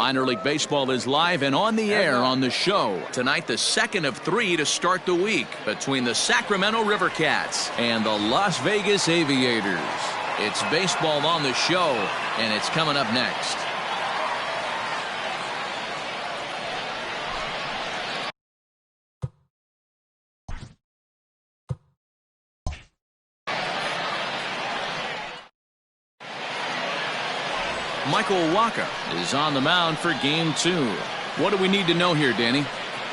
Minor League Baseball is live and on the air on the show. Tonight, the second of 3 to start the week between the Sacramento River Cats and the Las Vegas Aviators. It's baseball on the show, and it's coming up next. Michael Waka is on the mound for game 2. What do we need to know here, Danny?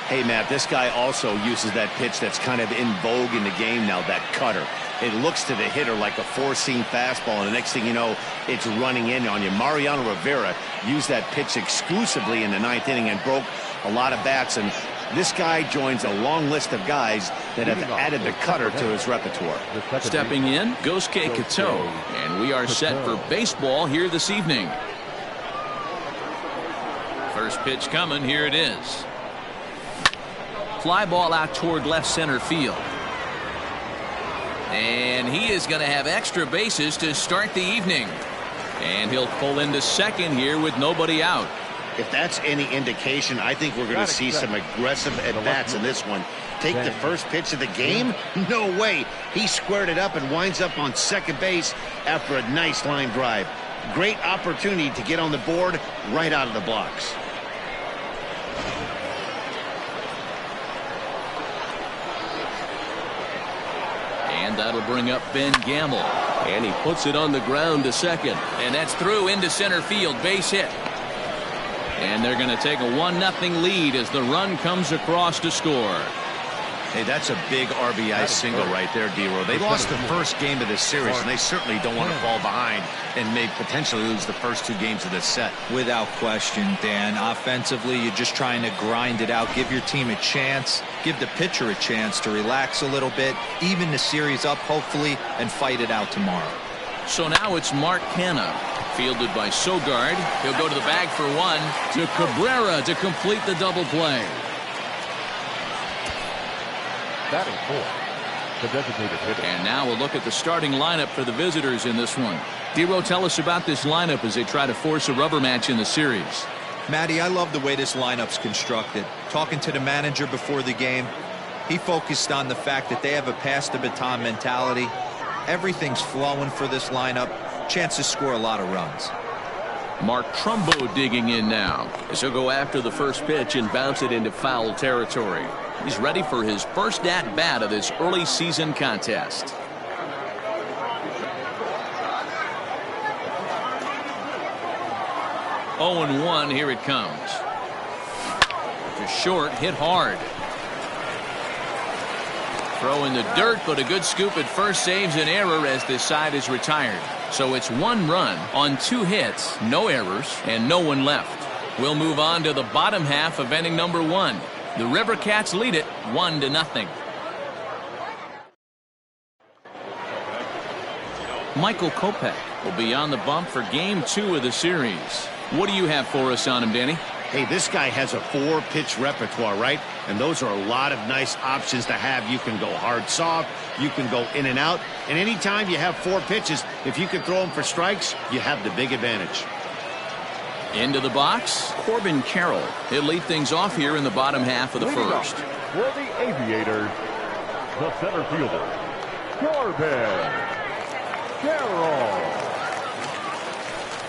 Hey, Matt, this guy also uses that pitch that's kind of in vogue in the game now, that cutter. It looks to the hitter like a four-seam fastball, and the next thing you know, it's running in on you. Mariano Rivera used that pitch exclusively in the 9th inning and broke a lot of bats, and this guy joins a long list of guys that have added the cutter to his repertoire. Stepping in, Gosuke Kato, and we are set for baseball here this evening. First pitch coming, here it is. Fly ball out toward left center field. And he is going to have extra bases to start the evening. And he'll pull into second here with nobody out. If that's any indication, I think we're going to see some aggressive at-bats in this one. Take the first pitch of the game? No way. He squared it up and winds up on second base after a nice line drive. Great opportunity to get on the board right out of the blocks. And that'll bring up Ben Gamble. And he puts it on the ground to second. And that's through into center field. Base hit. And they're going to take a 1-0 lead as the run comes across to score. Hey, that's a big RBI single right there, D-Row. They lost the first game of this series, and they certainly don't want to fall behind and may potentially lose the first 2 games of this set. Without question, Dan. Offensively, you're just trying to grind it out, give your team a chance, give the pitcher a chance to relax a little bit, even the series up, hopefully, and fight it out tomorrow. So now it's Mark Canha, fielded by Sogard. He'll go to the bag for 1 to Cabrera to complete the double play. Batting 4, the designated hitter. And now we'll look at the starting lineup for the visitors in this one. D-Row, tell us about this lineup as they try to force a rubber match in the series. Matty, I love the way this lineup's constructed. Talking to the manager before the game, he focused on the fact that they have a pass the baton mentality. Everything's flowing for this lineup. Chance to score a lot of runs. Mark Trumbo digging in now as he'll go after the first pitch and bounce it into foul territory. He's ready for his first at-bat of this early season contest. Oh, and 1, here it comes. To short, hit hard. Throw in the dirt, but a good scoop at first saves an error as this side is retired. So it's 1 run on 2 hits, no errors, and no one left. We'll move on to the bottom half of inning number 1. The River Cats lead it 1-0. Michael Kopech will be on the bump for game 2 of the series. What do you have for us on him, Danny? Hey, this guy has a 4-pitch repertoire, right? And those are a lot of nice options to have. You can go hard, soft. You can go in and out. And anytime you have 4 pitches, if you can throw them for strikes, you have the big advantage. Into the box, Corbin Carroll. He'll lead things off here in the bottom half of the first. For the Aviators, the center fielder, Corbin Carroll.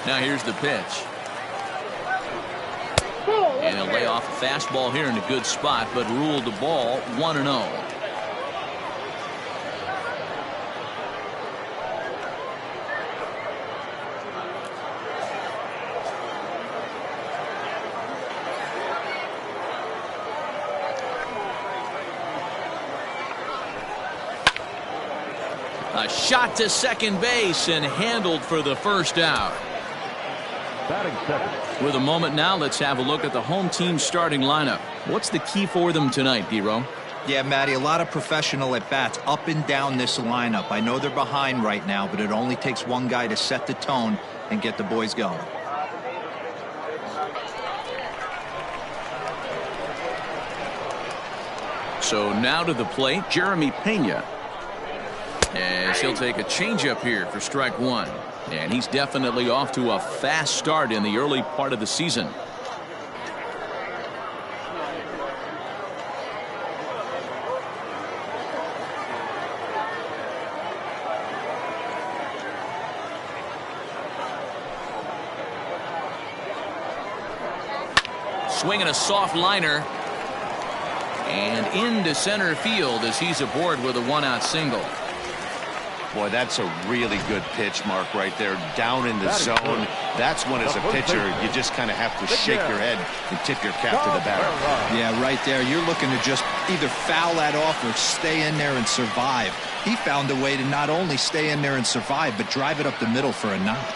Now here's the pitch. And he'll lay off a fastball here in a good spot, but ruled the ball 1-0. A shot to second base and handled for the first out. Batting 7. With a moment now, let's have a look at the home team starting lineup. What's the key for them tonight, D-Row? Yeah, Matty, a lot of professional at-bats up and down this lineup. I know they're behind right now, but it only takes one guy to set the tone and get the boys going. So now to the plate, Jeremy Pena. As he'll take a changeup here for strike 1. And he's definitely off to a fast start in the early part of the season. Swinging a soft liner. And into center field as he's aboard with a one-out single. Boy, that's a really good pitch, Mark, right there. Down in the zone. That's when, as a pitcher, you just kind of have to shake your head and tip your cap to the batter. Yeah, right there. You're looking to just either foul that off or stay in there and survive. He found a way to not only stay in there and survive, but drive it up the middle for a knock.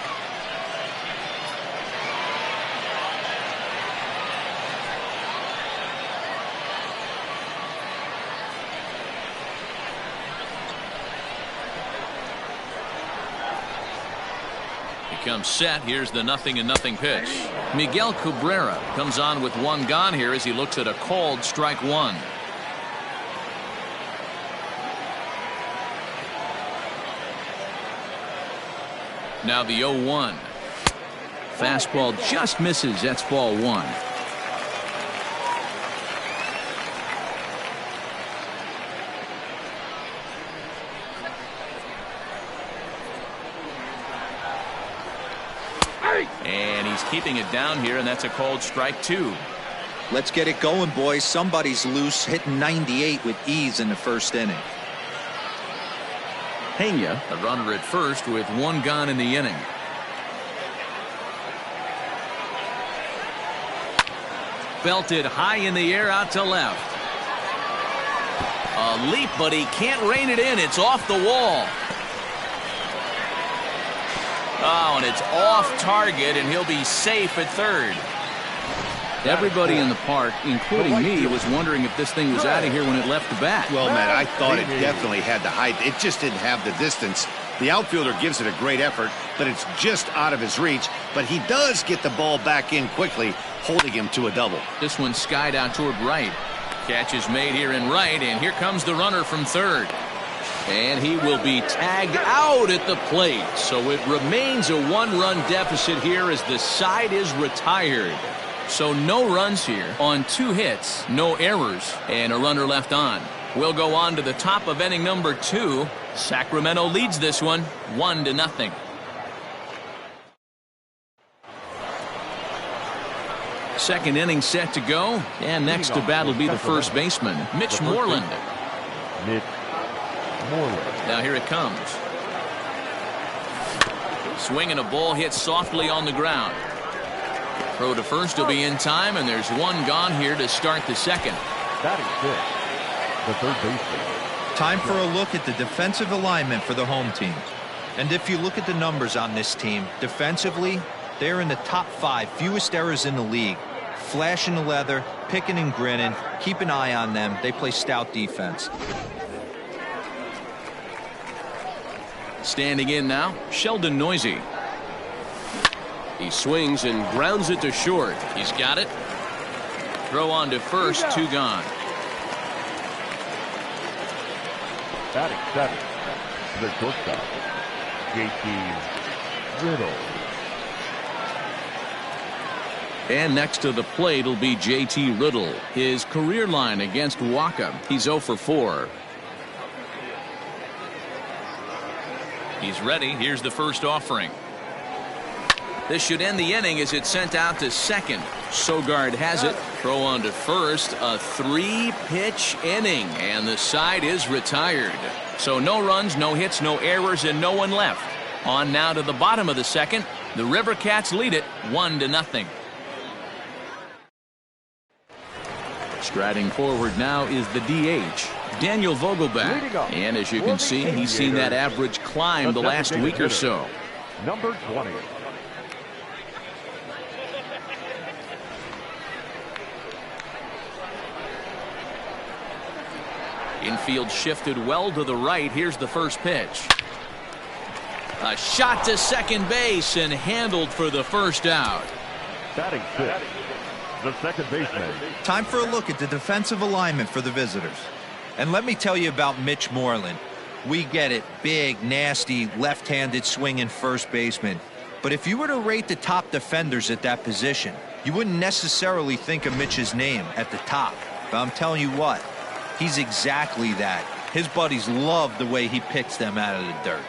Comes set. Here's the 0-0 pitch. Miguel Cabrera comes on with one gone here as he looks at a called strike one. Now the 0-1. Fastball just misses. That's ball one. And he's keeping it down here, and that's a called strike two. Let's get it going, boys. Somebody's loose, hitting 98 with ease in the first inning. Pena, a runner at first with one gone in the inning. Belted high in the air out to left. A leap, but he can't rein it in. It's off the wall. Oh, and it's off target, and he'll be safe at third. Everybody in the park, including me, was wondering if this thing was out of here when it left the bat. Well, Matt, I thought it definitely had the height. It just didn't have the distance. The outfielder gives it a great effort, but it's just out of his reach. But he does get the ball back in quickly, holding him to a double. This one skied out toward right. Catch is made here in right, and here comes the runner from third. And he will be tagged out at the plate. So it remains a one-run deficit here as the side is retired. So no runs here on 2 hits, no errors, and a runner left on. We'll go on to the top of inning number 2. Sacramento leads this one 1-0. Second inning set to go, and next to bat will be the first baseman, Mitch Moreland. Now here it comes. Swinging a ball hit softly on the ground. Throw to first will be in time, and there's one gone here to start the second. Batting fifth, the third baseman. Time for a look at the defensive alignment for the home team. And if you look at the numbers on this team, defensively, they're in the top 5 fewest errors in the league. Flashing the leather, picking and grinning, keep an eye on them. They play stout defense. Standing in now, Sheldon Noisy. He swings and grounds it to short. He's got it. Throw on to first, 2 gone. Batting seventh, the shortstop, JT Riddle. And next to the plate will be JT Riddle. His career line against Waka, he's 0 for 4. He's ready. Here's the first offering. This should end the inning as it's sent out to second. Sogard has it. Throw on to first. A 3-pitch inning, and the side is retired. So no runs, no hits, no errors, and no one left. On now to the bottom of the second. The River Cats lead it 1-0. Striding forward now is the DH, Daniel Vogelbach. And as you can see, he's seen that average climb the last week or so. Number 20. Infield shifted well to the right. Here's the first pitch. A shot to second base and handled for the first out. Batting fifth, the second baseman. Time for a look at the defensive alignment for the visitors. And let me tell you about Mitch Moreland. We get it. Big, nasty, left-handed swinging first baseman. But if you were to rate the top defenders at that position, you wouldn't necessarily think of Mitch's name at the top. But I'm telling you what, he's exactly that. His buddies love the way he picks them out of the dirt.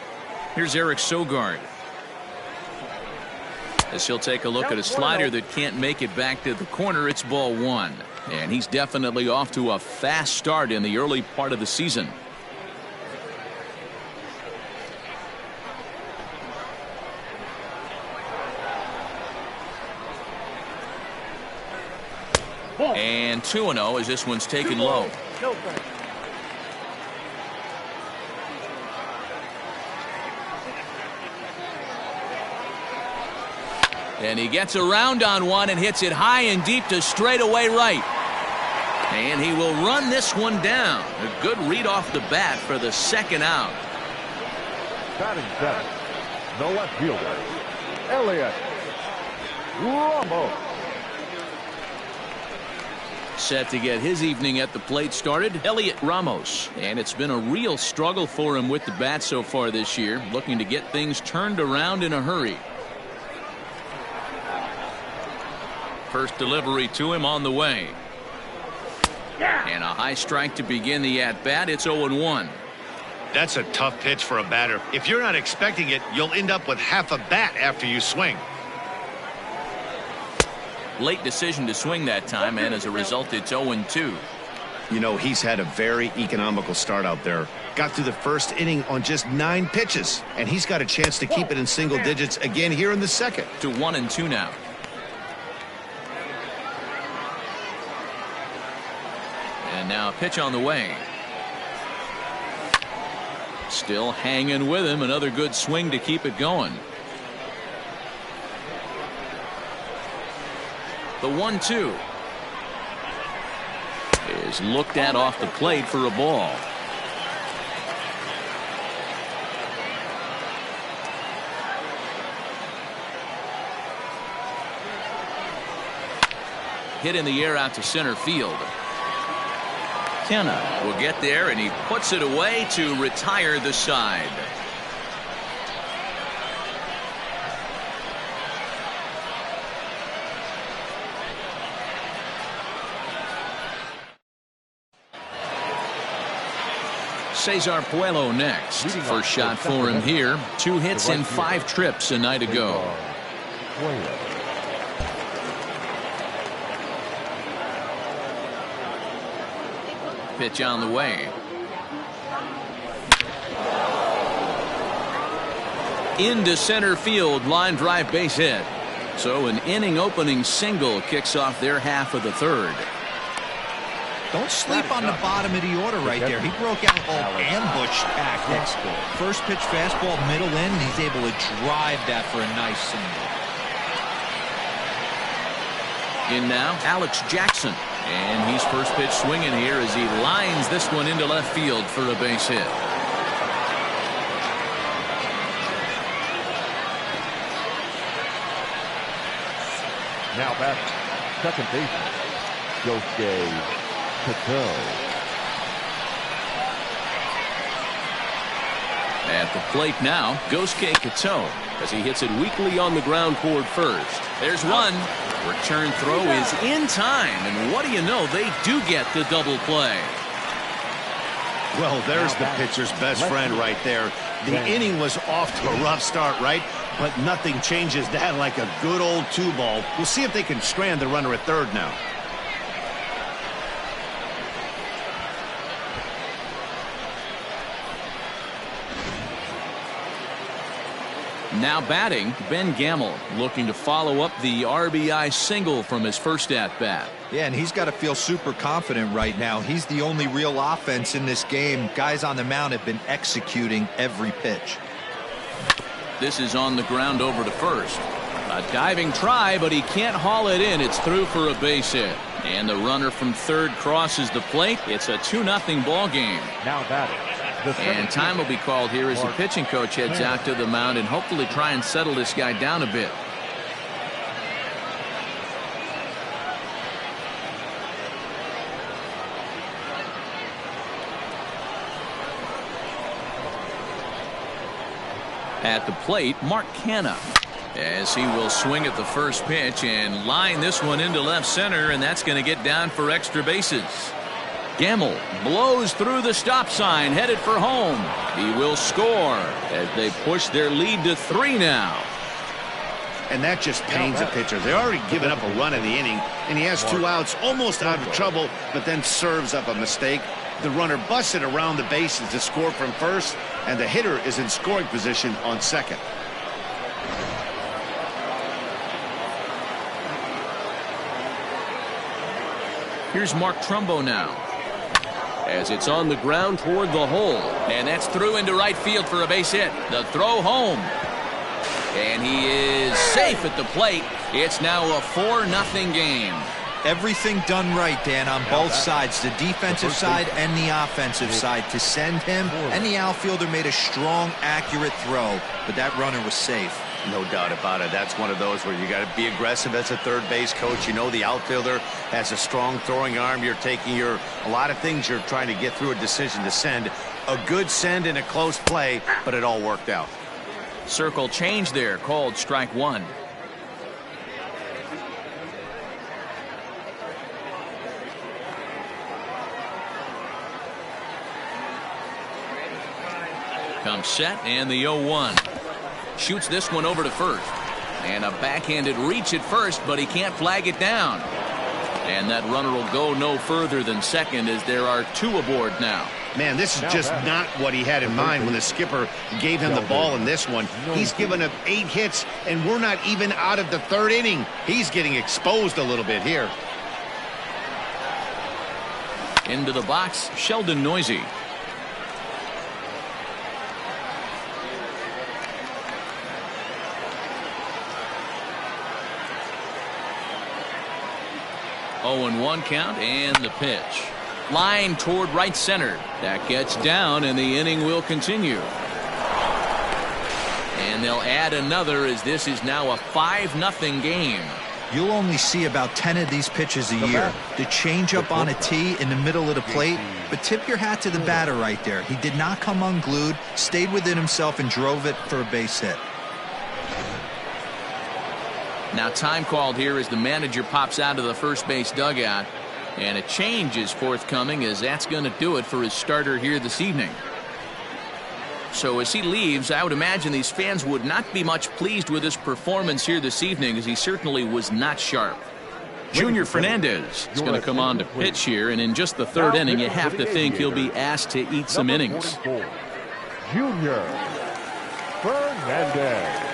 Here's Eric Sogard. As he'll take a look at a slider that can't make it back to the corner. It's ball one. And he's definitely off to a fast start in the early part of the season. And 2-0 as this one's taken low. And he gets around on one and hits it high and deep to straightaway right. And he will run this one down. A good read off the bat for the second out. Batting seven, the left fielder, Elliot Ramos. Set to get his evening at the plate started, Elliot Ramos. And it's been a real struggle for him with the bat so far this year, looking to get things turned around in a hurry. First delivery to him on the way. And a high strike to begin the at-bat. It's 0-1. That's a tough pitch for a batter. If you're not expecting it, you'll end up with half a bat after you swing. Late decision to swing that time, and as a result, it's 0-2. You know, he's had a very economical start out there. Got through the first inning on just 9 pitches, and he's got a chance to keep it in single digits again here in the second. To 1-2 now. And now a pitch on the way. Still hanging with him. Another good swing to keep it going. The 1-2 is looked at off the plate for a ball. Hit in the air out to center field. Kenna will get there, and he puts it away to retire the side. Cesar Puello next. First shot for him here. 2 hits in 5 trips a night ago. Pitch on the way. Into center field, line drive base hit. So an inning opening single kicks off their half of the third. Don't sleep on the bottom of the order right there. He broke out all ambush tactics. First pitch fastball, middle in, and he's able to drive that for a nice single. In now, Alex Jackson. And he's first pitch swinging here as he lines this one into left field for a base hit. Now back, second baseman, Yosuke Kato. At the plate now, Yosuke Kato as he hits it weakly on the ground toward first. There's one. Return throw is in time, and what do you know, they do get the double play. Well, there's the pitcher's best friend right there. The inning was off to a rough start, right? But nothing changes that like a good old 2-ball. We'll see if they can strand the runner at third now. Now batting, Ben Gamel, looking to follow up the RBI single from his first at-bat. Yeah, and he's got to feel super confident right now. He's the only real offense in this game. Guys on the mound have been executing every pitch. This is on the ground over to first. A diving try, but he can't haul it in. It's through for a base hit. And the runner from third crosses the plate. It's a 2-0 ball game. Now batting. And time will be called here as the pitching coach heads out to the mound and hopefully try and settle this guy down a bit. At the plate, Mark Canha, as he will swing at the first pitch and line this one into left center, and that's going to get down for extra bases. Gamel blows through the stop sign, headed for home. He will score as they push their lead to 3 now. and that just pains the pitcher. They're already given up a run in the inning, and he has 2 outs, almost out of trouble, but then serves up a mistake. The runner busts it around the bases to score from first, and the hitter is in scoring position on second. Here's Mark Trumbo now, as it's on the ground toward the hole, and that's through into right field for a base hit. The throw home, and he is safe at the plate. It's now a 4-0 game. Everything done right, Dan, on both sides, the defensive side and the offensive side. To send him, and the outfielder made a strong, accurate throw, but that runner was safe. No doubt about it. That's one of those where you got to be aggressive as a third base coach. You know the outfielder has a strong throwing arm. You're taking a lot of things you're trying to get through a decision to send. A good send in a close play, but it all worked out. Circle change there, called strike one. Comes set, and the 0-1. Shoots this one over to first. And a backhanded reach at first, but he can't flag it down. And that runner will go no further than second, as there are 2 aboard now. Man, this is just not what he had in mind when the skipper gave him the ball in this one. He's given up 8 hits, and we're not even out of the 3rd inning. He's getting exposed a little bit here. Into the box, Sheldon Noisy. Oh, and 1 count, and the pitch. Line toward right center. That gets down, and the inning will continue. And they'll add another, as this is now a 5-0 game. You'll only see about 10 of these pitches a year. The changeup on a tee in the middle of the plate. But tip your hat to the batter right there. He did not come unglued, stayed within himself, and drove it for a base hit. Now time called here as the manager pops out of the first base dugout. And a change is forthcoming, as that's going to do it for his starter here this evening. So as he leaves, I would imagine these fans would not be much pleased with his performance here this evening, as he certainly was not sharp. Junior Fernandez is going to come on to pitch here, and in just the 3rd inning, you have to think he'll be asked to eat some innings. Junior Fernandez.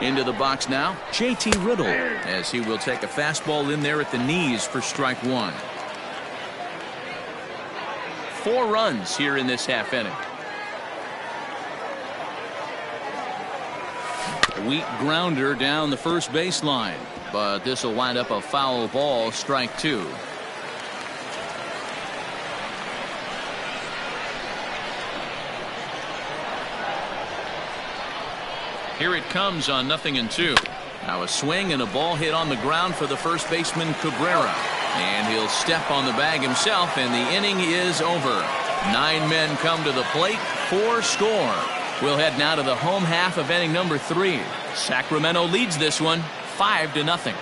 Into the box now, J.T. Riddle, as he will take a fastball in there at the knees for strike 1. 4 runs here in this half inning. A weak grounder down the first baseline, but this will wind up a foul ball, strike 2. Here it comes on 0-2. Now a swing and a ball hit on the ground for the first baseman Cabrera. And he'll step on the bag himself, and the inning is over. 9 men come to the plate, 4 score. We'll head now to the home half of inning number 3. Sacramento leads this one 5-0.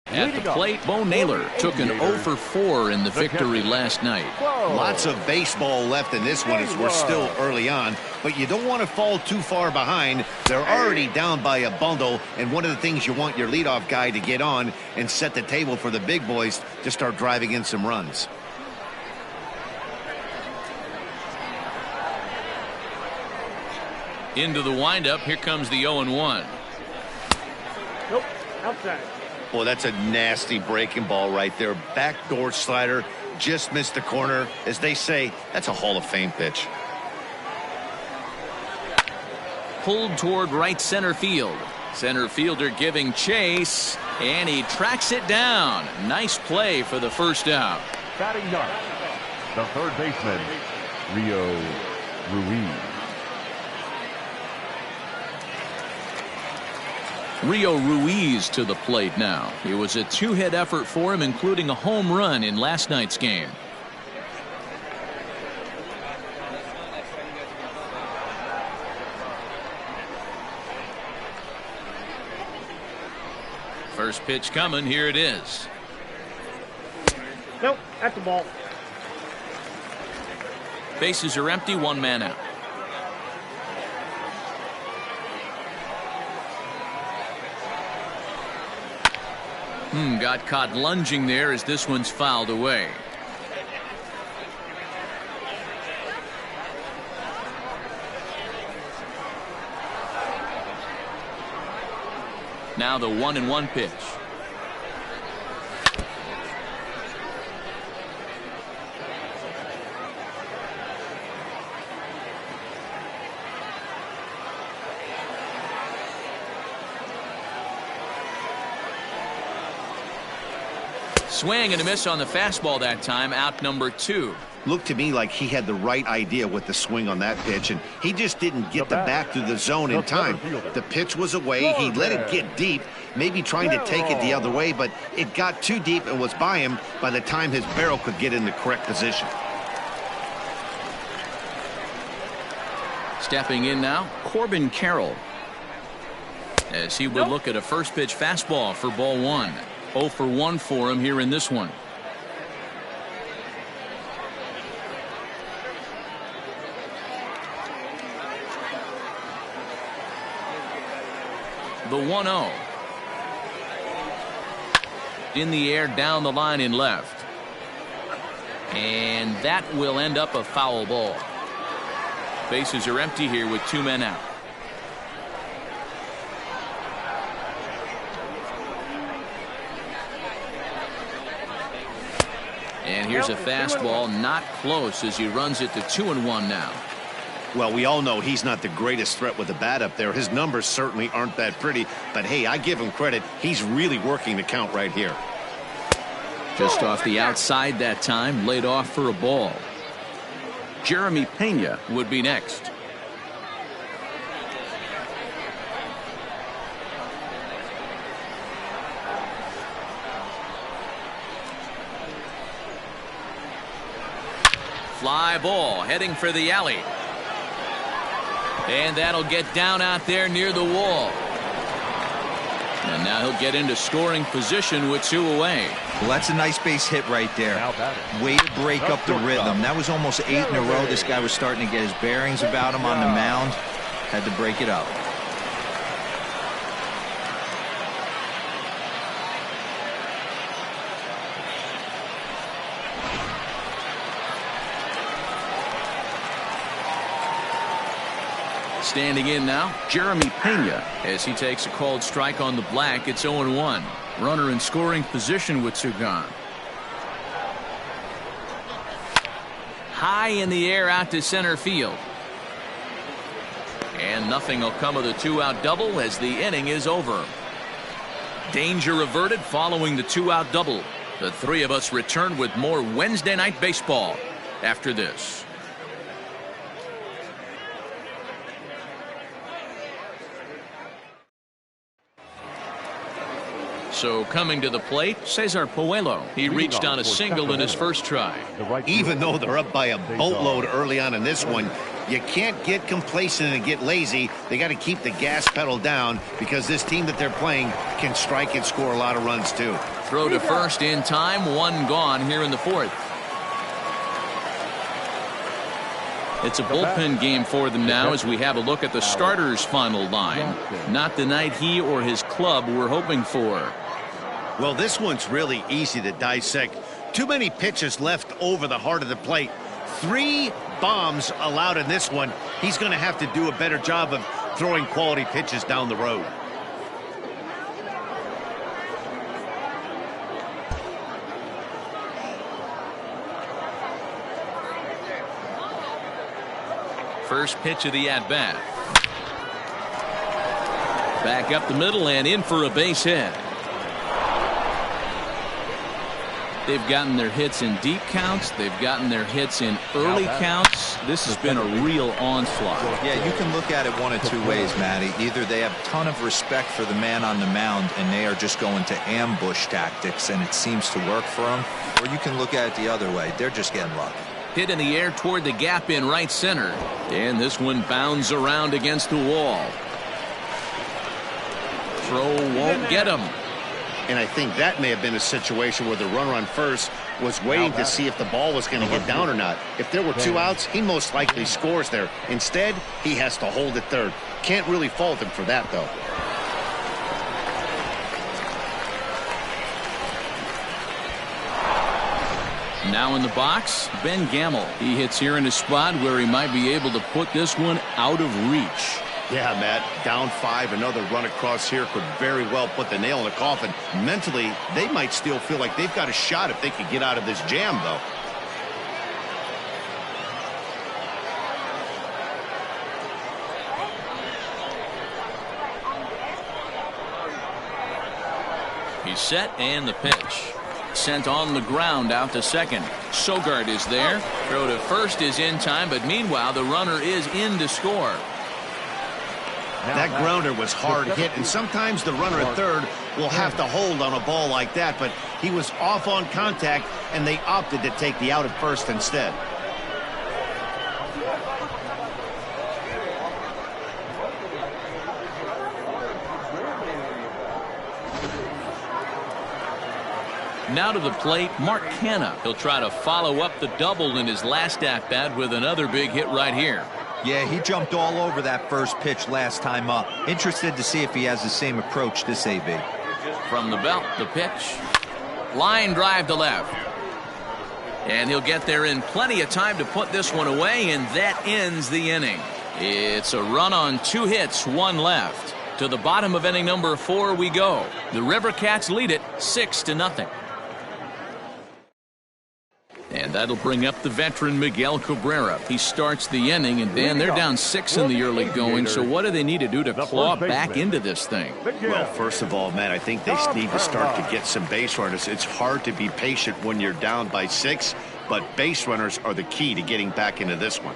At the plate, Bo Naylor took an 0 for 4 in the victory last night. Lots of baseball left in this one as we're still early on, but you don't want to fall too far behind. They're already down by a bundle, and one of the things you want your leadoff guy to get on and set the table for the big boys to start driving in some runs. Into the windup, here comes the 0-1. Nope, outside. Boy, that's a nasty breaking ball right there. Backdoor slider, just missed the corner. As they say, that's a Hall of Fame pitch. Pulled toward right center field. Center fielder giving chase, and he tracks it down. Nice play for the first out. Batting ninth, the third baseman, Rio Ruiz. Rio Ruiz to the plate now. It was a two-hit effort for him, including a home run in last night's game. First pitch coming. Here it is. Nope, at the ball. Bases are empty, one man out. Got caught lunging there as this one's fouled away. Now the 1-1 pitch. Swing and a miss on the fastball that time. Out number 2. Looked to me like he had the right idea with the swing on that pitch, and he just didn't get the bat through the zone in time. The pitch was away. He let it get deep, maybe trying to take it the other way, but it got too deep and was by him by the time his barrel could get in the correct position. Stepping in now, Corbin Carroll, as he would look at a first pitch fastball for ball 1. 0 for 1 for him here in this one. The 1-0. In the air, down the line and left. And that will end up a foul ball. Bases are empty here with 2 men out. And here's a fastball, not close, as he runs it to 2-1 now. Well, we all know he's not the greatest threat with the bat up there. His numbers certainly aren't that pretty, but hey, I give him credit. He's really working the count right here. Just off the outside that time, laid off for a ball. Jeremy Pena would be next. Fly ball heading for the alley. And that'll get down out there near the wall. And now he'll get into scoring position with 2 away. Well, that's a nice base hit right there. Way to break up the rhythm. That was almost 8 in a row. This guy was starting to get his bearings about him on the mound. Had to break it up. Standing in now, Jeremy Pena, as he takes a called strike on the black. It's 0-1. Runner in scoring position with 2 gone. High in the air out to center field. And nothing will come of the 2-out double as the inning is over. Danger averted following the 2-out double. The 3 of us return with more Wednesday Night Baseball after this. So coming to the plate, Cesar Puello. He reached on a single in his first try. Even though they're up by a boatload early on in this one, You can't get complacent and get lazy. They got to keep the gas pedal down because this team that they're playing can strike and score a lot of runs too. Throw to first in time, one gone here in the fourth. It's a bullpen game for them now as we have a look at the starter's final line. Not the night he or his club were hoping for. Well, this one's really easy to dissect. Too many pitches left over the heart of the plate. 3 bombs allowed in this one. He's going to have to do a better job of throwing quality pitches down the road. First pitch of the at-bat. Back up the middle and in for a base hit. They've gotten their hits in deep counts. They've gotten their hits in early counts. This has been a real onslaught. Yeah, you can look at it one of two ways, Matty. Either they have a ton of respect for the man on the mound and they are just going to ambush tactics and it seems to work for them, or you can look at it the other way. They're just getting lucky. Hit in the air toward the gap in right center. And this one bounds around against the wall. Throw won't get him. And I think that may have been a situation where the runner on first was waiting to see if the ball was going to get down or not. If there were 2 outs, he most likely scores there. Instead, he has to hold at third. Can't really fault him for that, though. Now in the box, Ben Gamble. He hits here in a spot where he might be able to put this one out of reach. Yeah, Matt, down 5, another run across here could very well put the nail in the coffin. Mentally, they might still feel like they've got a shot if they could get out of this jam, though. He's set and the pitch. Sent on the ground out to second. Sogard is there. Throw to first is in time, but meanwhile the runner is in to score. That grounder was hard hit, and sometimes the runner at third will have to hold on a ball like that, but he was off on contact, and they opted to take the out at first instead. Now to the plate, Mark Canha. He'll try to follow up the double in his last at-bat with another big hit right here. Yeah, he jumped all over that first pitch last time up. Interested to see if he has the same approach this AB. From the belt, the pitch. Line drive to left. And he'll get there in plenty of time to put this one away, and that ends the inning. It's a run on 2 hits, 1 left. To the bottom of inning number 4 we go. The River Cats lead it 6-0. And that'll bring up the veteran Miguel Cabrera. He starts the inning, and Dan, they're down 6 in the early going. So what do they need to do to claw back into this thing? Well, first of all, man, I think they need to start to get some base runners. It's hard to be patient when you're down by 6, but base runners are the key to getting back into this one.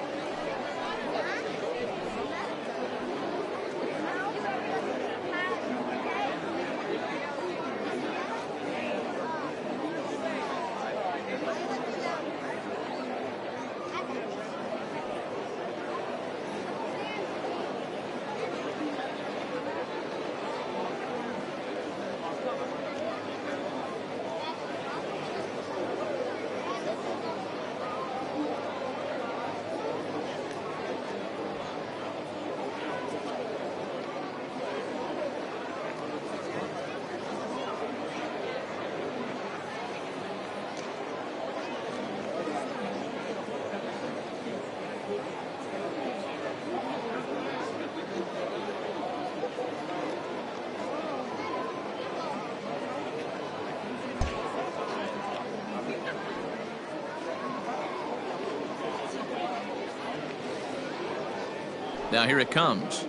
Now here it comes.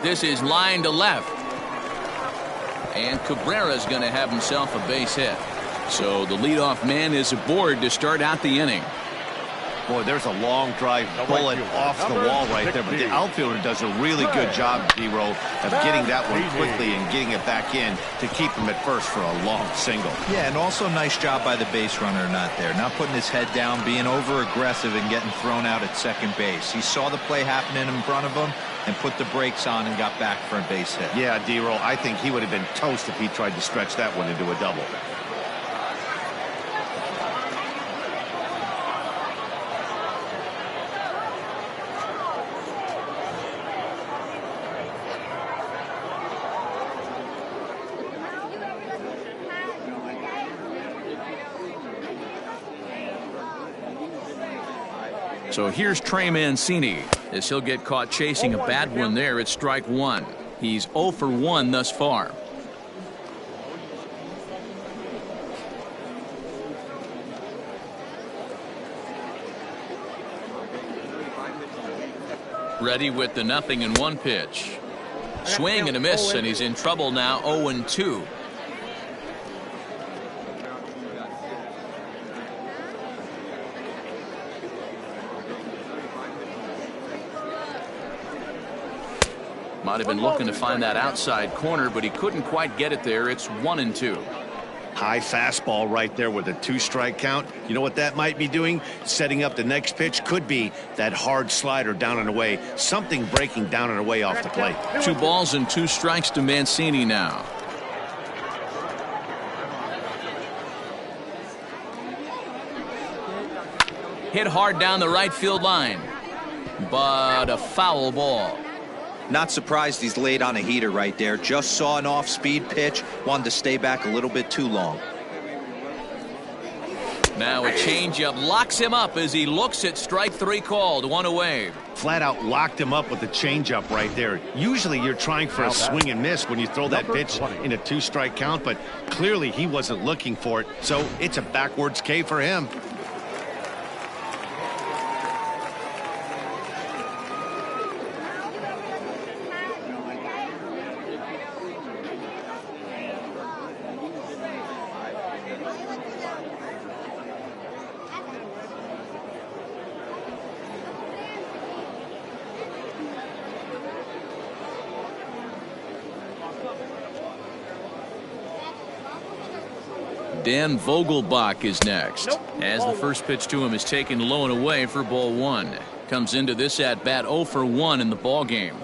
This is line to left. And Cabrera's going to have himself a base hit. So the leadoff man is aboard to start out the inning. Boy, there's a long drive bullet off the wall right there, but the outfielder does a really good job, D-Row, of getting that one quickly and getting it back in to keep him at first for a long single. Yeah, and also nice job by the base runner not there, not putting his head down, being over aggressive and getting thrown out at second base. He saw the play happening in front of him and put the brakes on and got back for a base hit. Yeah, D-Row, I think he would have been toast if he tried to stretch that one into a double. So here's Trey Mancini as he'll get caught chasing a bad one there at strike one. He's 0 for 1 thus far. Ready with the 0-1 pitch. Swing and a miss, and he's in trouble now. 0-2. Might have been looking to find that outside corner, but he couldn't quite get it there. It's 1-2. High fastball right there with a 2-strike count. You know what that might be doing? Setting up the next pitch. Could be that hard slider down and away. Something breaking down and away off the plate. 2 balls and 2 strikes to Mancini now. Hit hard down the right field line, but a foul ball. Not surprised he's laid on a heater right there. Just saw an off-speed pitch. Wanted to stay back a little bit too long. Now a changeup locks him up as he looks at strike 3 called. 1 away. Flat out locked him up with the changeup right there. Usually you're trying for a swing and miss when you throw that pitch in a 2-strike count, but clearly he wasn't looking for it, so it's a backwards K for him. Dan Vogelbach is next. As the first pitch to him is taken low and away for ball 1. Comes into this at bat 0 for 1 in the ball game.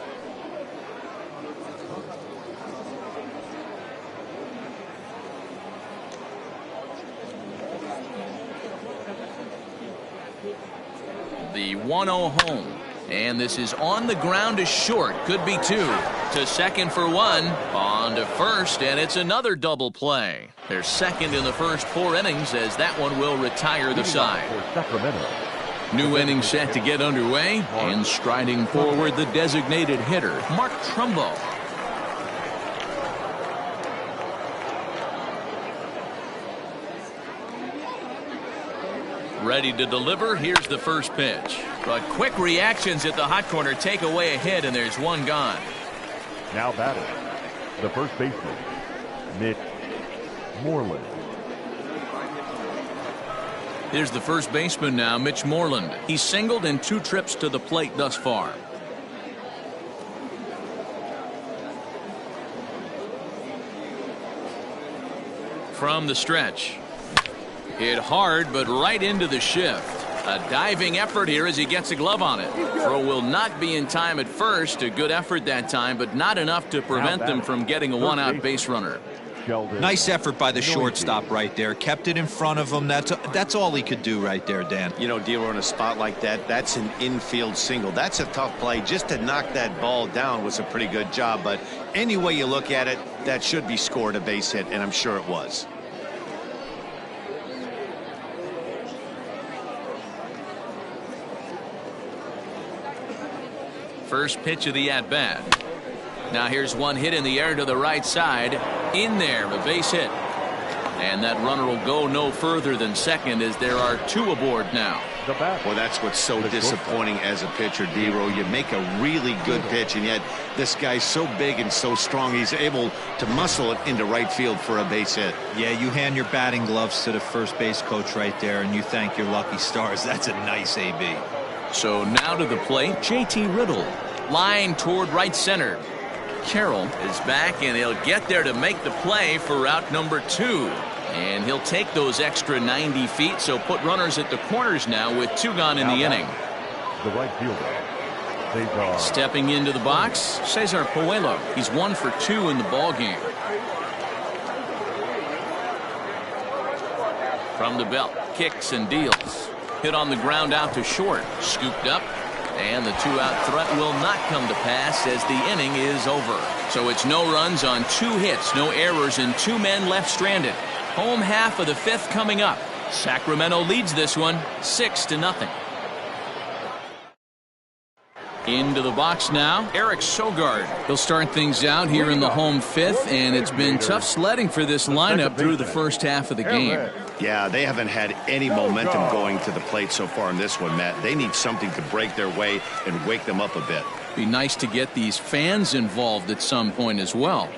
The 1-0 home. And this is on the ground to short. Could be 2. To second for 1. On to first, and it's another double play. They're second in the first 4 innings as that one will retire the side. New inning set to get underway, and striding forward the designated hitter, Mark Trumbo. Ready to deliver. Here's the first pitch. But quick reactions at the hot corner take away a hit, and there's 1 gone. Now batting, the first baseman, Mitch Moreland. Here's the first baseman now, Mitch Moreland. He's singled in 2 trips to the plate thus far. From the stretch. Hit hard, but right into the shift. A diving effort here as he gets a glove on it. Throw will not be in time at first. A good effort that time, but not enough to prevent them from getting a 1-out base runner. Nice effort by the shortstop right there. Kept it in front of him. That's all he could do right there, Dan. You know, D-Row, in a spot like that, that's an infield single. That's a tough play. Just to knock that ball down was a pretty good job. But any way you look at it, that should be scored a base hit, and I'm sure it was. First pitch of the at-bat. Now here's one hit in the air to the right side. In there, a base hit. And that runner will go no further than second as there are 2 aboard now. Well, that's what's so disappointing as a pitcher, D-Row. You make a really good pitch, and yet this guy's so big and so strong, he's able to muscle it into right field for a base hit. Yeah, you hand your batting gloves to the first base coach right there, and you thank your lucky stars. That's a nice AB. So now to the plate, JT Riddle. Line toward right center. Carroll is back, and he'll get there to make the play for out number 2. And he'll take those extra 90 feet, so put runners at the corners now with 2 gone in the inning. The right fielder. Stepping into the box, Cesar Puello. He's 1 for 2 in the ball game. From the belt, kicks and deals. Hit on the ground out to short. Scooped up. And the 2-out threat will not come to pass as the inning is over. So it's no runs on 2 hits, no errors, and 2 men left stranded. Home half of the 5th coming up. Sacramento leads this one 6-0. Into the box now, Eric Sogard. He'll start things out here in the home 5th, and it's been tough sledding for this lineup through the first half of the game. Yeah, they haven't had any momentum going to the plate so far in this one, Matt. They need something to break their way and wake them up a bit. Be nice to get these fans involved at some point as well.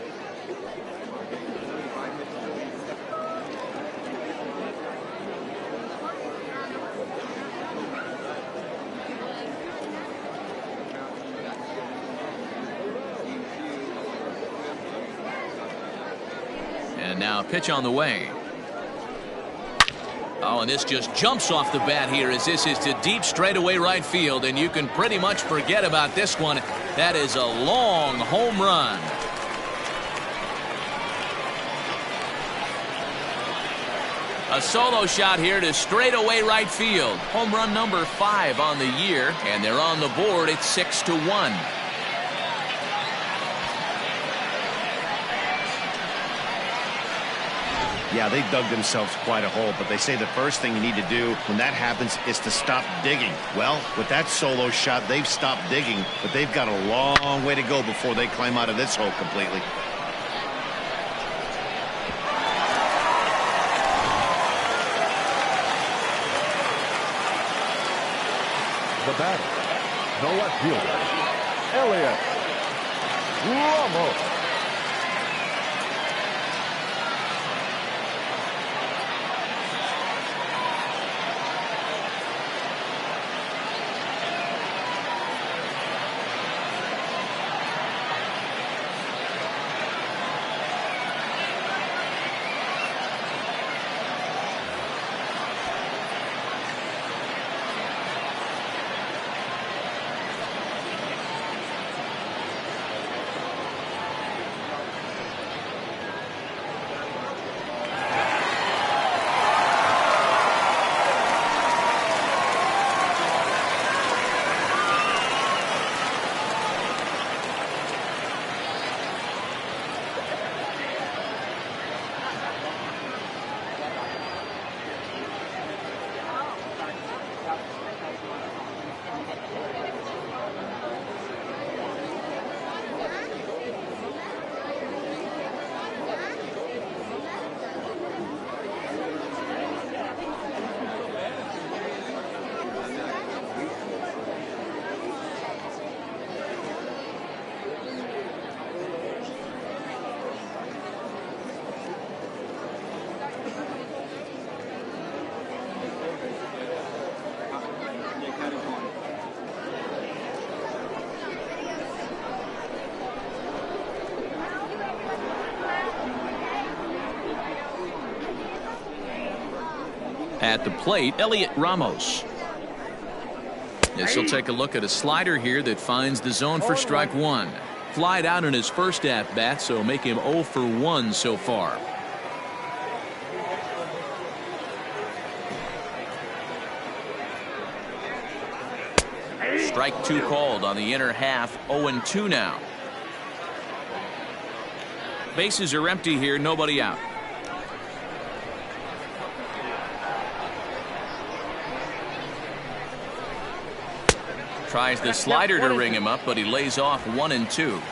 And now pitch on the way. Oh, and this just jumps off the bat here as this is to deep straightaway right field, and you can pretty much forget about this one. That is a long home run. A solo shot here to straightaway right field. Home run number 5 on the year, and they're on the board at 6-1. Yeah, they dug themselves quite a hole, but they say the first thing you need to do when that happens is to stop digging. Well, with that solo shot, they've stopped digging, but they've got a long way to go before they climb out of this hole completely. The batter, the left fielder, Elliot Ramos. At the plate, Elliot Ramos. This will take a look at a slider here that finds the zone for strike 1. Flied out in his first at bat, so make him 0 for 1 so far. Strike 2 called on the inner half. 0-2 now. Bases are empty here, nobody out. Tries the slider to ring him up, but he lays off 1-2.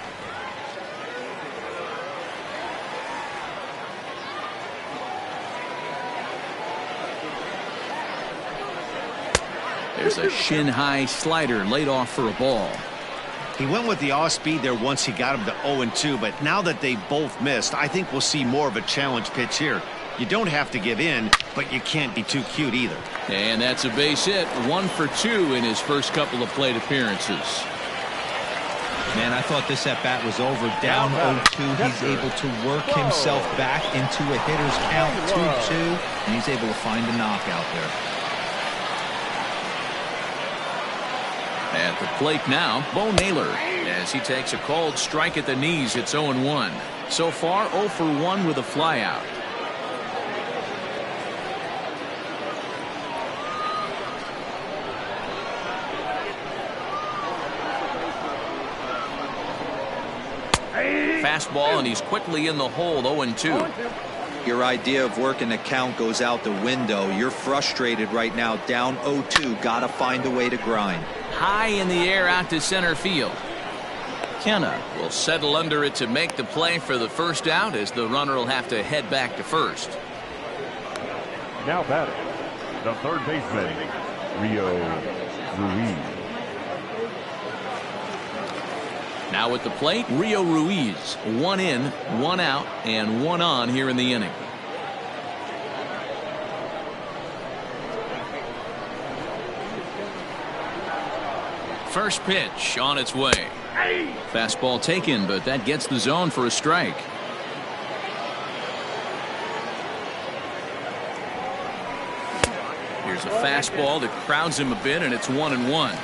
There's a shin-high slider laid off for a ball. He went with the off speed there once he got him to 0-2, but now that they both missed, I think we'll see more of a challenge pitch here. You don't have to give in, but you can't be too cute either. And that's a base hit, 1 for 2 in his first couple of plate appearances. Man, I thought this at-bat was over. Down 0-2, he's able to work himself back into a hitter's count, 2-2, and he's able to find a knockout there. At the plate now, Bo Naylor, as he takes a called strike at the knees. It's 0-1. So far, 0 for 1 with a flyout. Fastball, and he's quickly in the hole, 0-2. Your idea of working the count goes out the window. You're frustrated right now, down 0-2. Got to find a way to grind. High in the air out to center field. Kenna will settle under it to make the play for the first out, as the runner will have to head back to first. Now batting, the third baseman, Rio Ruiz. Now at the plate, Rio Ruiz. 1 in, 1 out, and 1 on here in the inning. First pitch on its way. Fastball taken, but that gets the zone for a strike. Here's a fastball that crowds him a bit, and it's 1-1.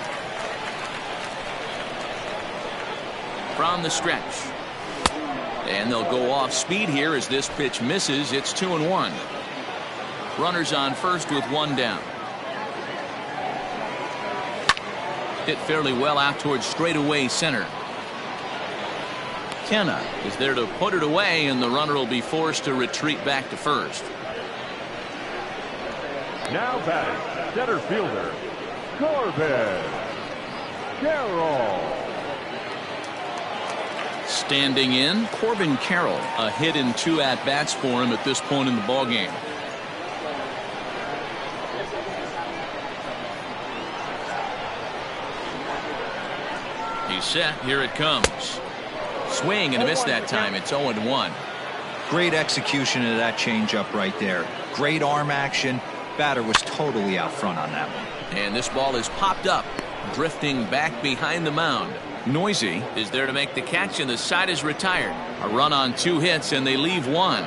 From the stretch. And they'll go off speed here as this pitch misses. It's 2-1. Runners on first with 1 down. Hit fairly well out towards straightaway center. Kenna is there to put it away, and the runner will be forced to retreat back to first. Now batting, center fielder, Corbin Carroll. Standing in, Corbin Carroll. A hit in 2 at-bats for him at this point in the ballgame. He's set. Here it comes. Swing and a miss that time. It's 0-1. Great execution of that changeup right there. Great arm action. Batter was totally out front on that one. And this ball is popped up, drifting back behind the mound. Noisy is there to make the catch, and the side is retired. A run on 2 hits, and they leave 1.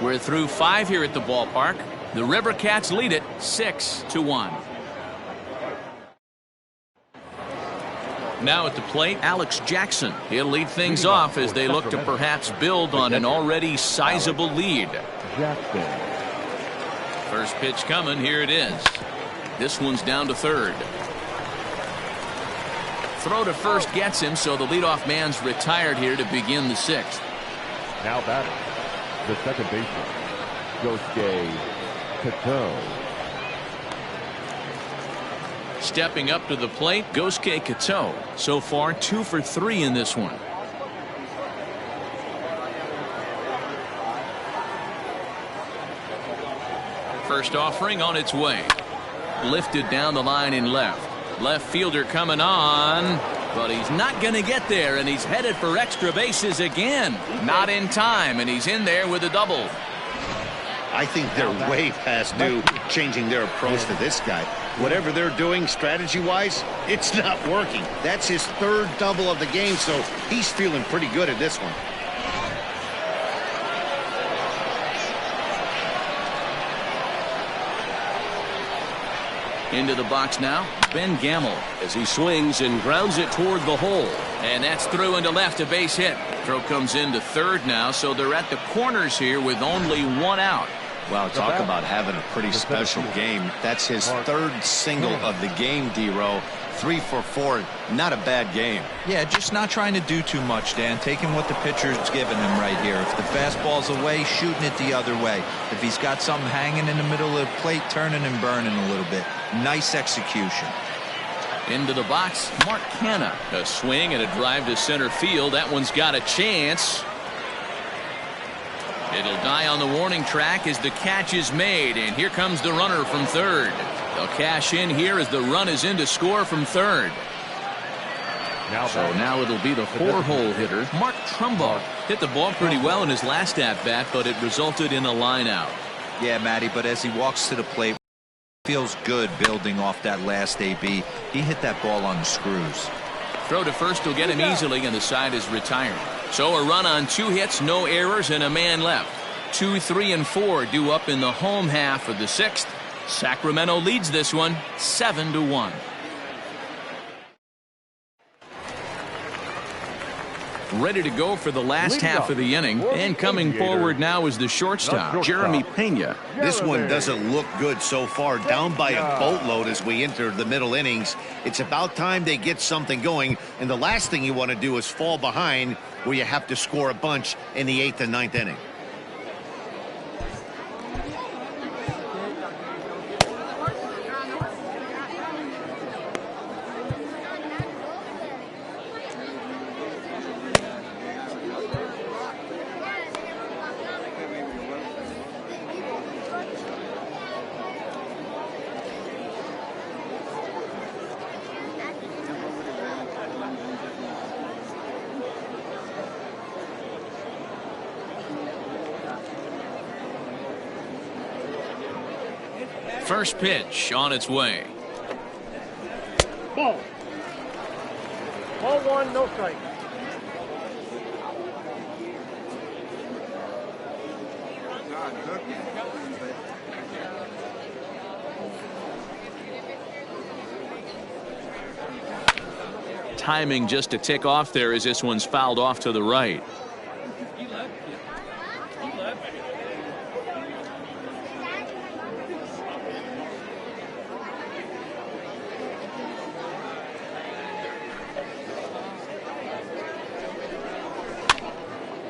We're through 5 here at the ballpark. The River Cats lead it 6-1. Now at the plate, Alex Jackson. He'll lead things off as they look to perhaps build on an already sizable lead. Jackson. First pitch coming. Here it is. This one's down to third. Throw to first gets him, so the leadoff man's retired here to begin the 6th. Now batting, the second baseman, Yosuke Kato. Stepping up to the plate, Yosuke Kato. So far, 2 for 3 in this one. First offering on its way. Lifted down the line in left. Left fielder coming on, but he's not going to get there, and he's headed for extra bases again. Not in time, and he's in there with a double. I think they're way past due changing their approach to this guy. Whatever they're doing strategy-wise, it's not working. That's his 3rd double of the game, so he's feeling pretty good at this one. Into the box now, Ben Gamble, as he swings and grounds it toward the hole. And that's through into left, a base hit. Throw comes into third now, so they're at the corners here with only 1 out. Wow, talk about having a pretty special game. That's his 3rd single of the game, D-Row. 3 for 4, not a bad game. Yeah, just not trying to do too much, Dan. Taking what the pitcher's giving him right here. If the fastball's away, shooting it the other way. If he's got something hanging in the middle of the plate, turning and burning a little bit. Nice execution. Into the box, Mark Canha. A swing and a drive to center field. That one's got a chance. It'll die on the warning track as the catch is made, and here comes the runner from third. They'll cash in here as the run is in to score from third. So now it'll be the 4-hole hitter, Mark Trumbo. Hit the ball pretty well in his last at-bat, but it resulted in a line out. Yeah, Matty, but as he walks to the plate, feels good building off that last AB. He hit that ball on the screws. Throw to first will get him easily, and the side is retired. So a run on 2 hits, no errors, and a man left. 2, 3, and 4 due up in the home half of the 6th. Sacramento leads this one 7-1. Ready to go for the last half of the inning, and coming forward now is the shortstop, Jeremy Pena. This one doesn't look good so far, down by a boatload as we enter the middle innings. It's about time they get something going, and the last thing you want to do is fall behind where you have to score a bunch in the 8th and 9th inning. First pitch on its way. Ball. Ball 1, no strike. Timing just to tick off there as this one's fouled off to the right.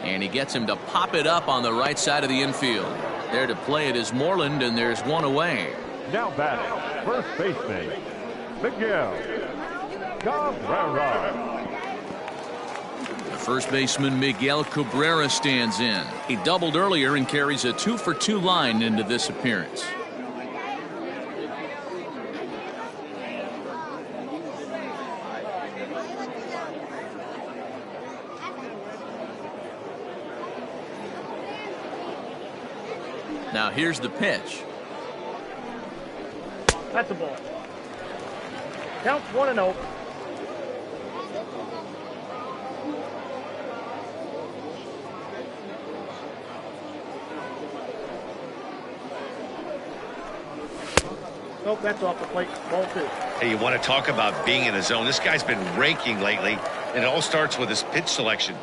And he gets him to pop it up on the right side of the infield. There to play it is Moreland, and there's one away. Now batting, first baseman, Miguel Cabrera. The first baseman, Miguel Cabrera, stands in. He doubled earlier and carries a 2-for-2 line into this appearance. Now here's the pitch. That's a ball. Counts 1-0. Nope, that's off the plate. Ball 2. Hey, you want to talk about being in a zone? This guy's been raking lately, and it all starts with his pitch selection.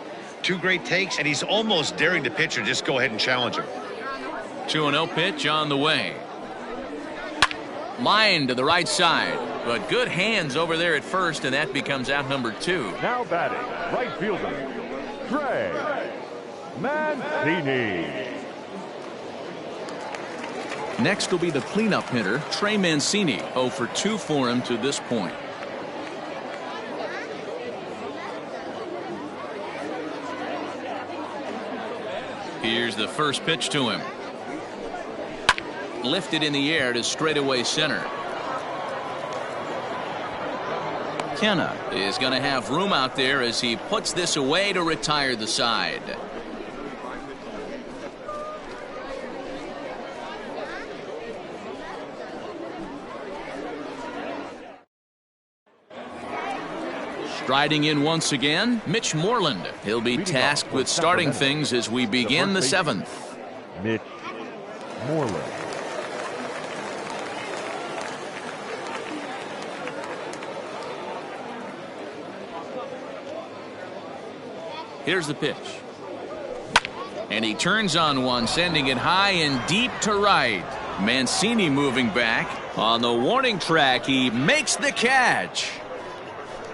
2 great takes, and he's almost daring the pitcher just go ahead and challenge him. 2-0 pitch on the way. Line to the right side, but good hands over there at first, and that becomes out number 2. Now batting, right fielder, Trey Mancini. Next will be the cleanup hitter, Trey Mancini. 0 for 2 for him to this point. Here's the first pitch to him. Lifted in the air to straightaway center. Kenna is going to have room out there as he puts this away to retire the side. Striding in once again, Mitch Moreland. He'll be tasked with starting things as we begin the 7th. Mitch Moreland. Here's the pitch. And he turns on one, sending it high and deep to right. Mancini moving back. On the warning track, he makes the catch.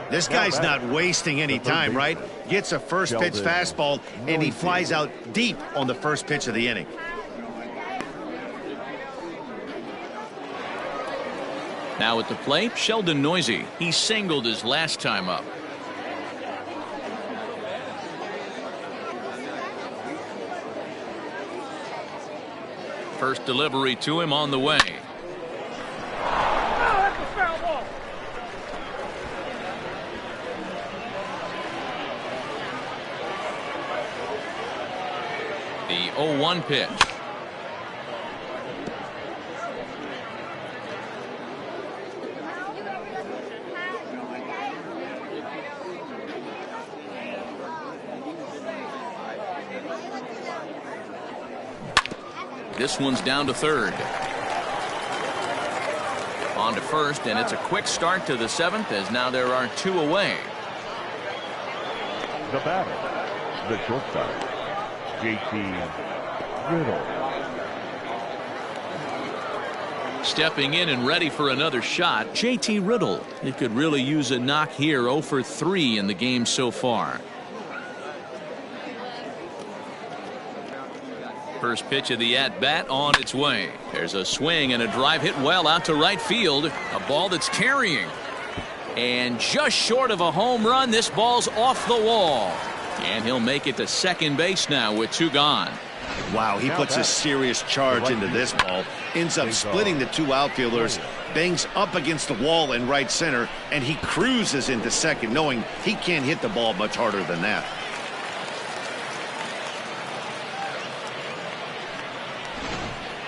This guy's not wasting any time, right? Gets a first pitch fastball, and he flies out deep on the first pitch of the inning. Now at the plate, Sheldon Noisy. He singled his last time up. First delivery to him on the way. The 0-1 pitch. This one's down to third. On to first, and it's a quick start to the 7th, as now there are 2 away. The batter, the shortstop, JT Riddle. Stepping in and ready for another shot, JT Riddle. It could really use a knock here. 0 for 3 in the game so far. First pitch of the at-bat on its way. There's a swing and a drive hit well out to right field. A ball that's carrying. And just short of a home run, this ball's off the wall. And he'll make it to second base now with 2 gone. Wow, he puts a serious charge into this ball. Ends up splitting the 2 outfielders. Bangs up against the wall in right center. And he cruises into second, knowing he can't hit the ball much harder than that.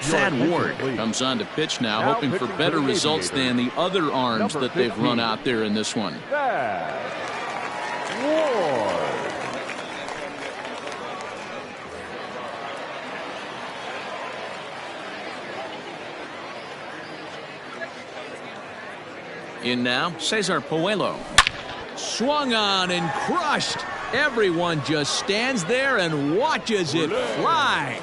Thad Ward comes on to pitch now, hoping for better results than the other arms that they've run out there in this one. Thad Ward. In now, Cesar Puello. Swung on and crushed. Everyone just stands there and watches it fly.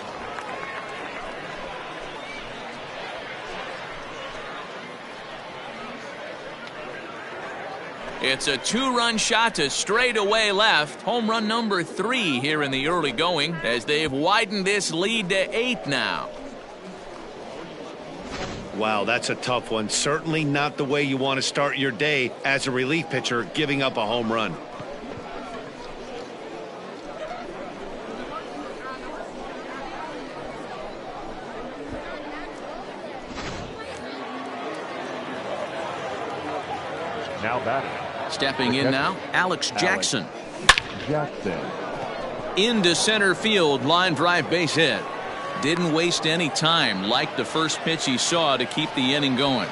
It's a 2-run shot to straightaway left. Home run number 3 here in the early going, as they've widened this lead to 8 now. Wow, that's a tough one. Certainly not the way you want to start your day as a relief pitcher, giving up a home run. Now batting. Stepping in now, Alex Jackson. Jackson. Into center field, line drive base hit. Didn't waste any time, like the first pitch he saw, to keep the inning going.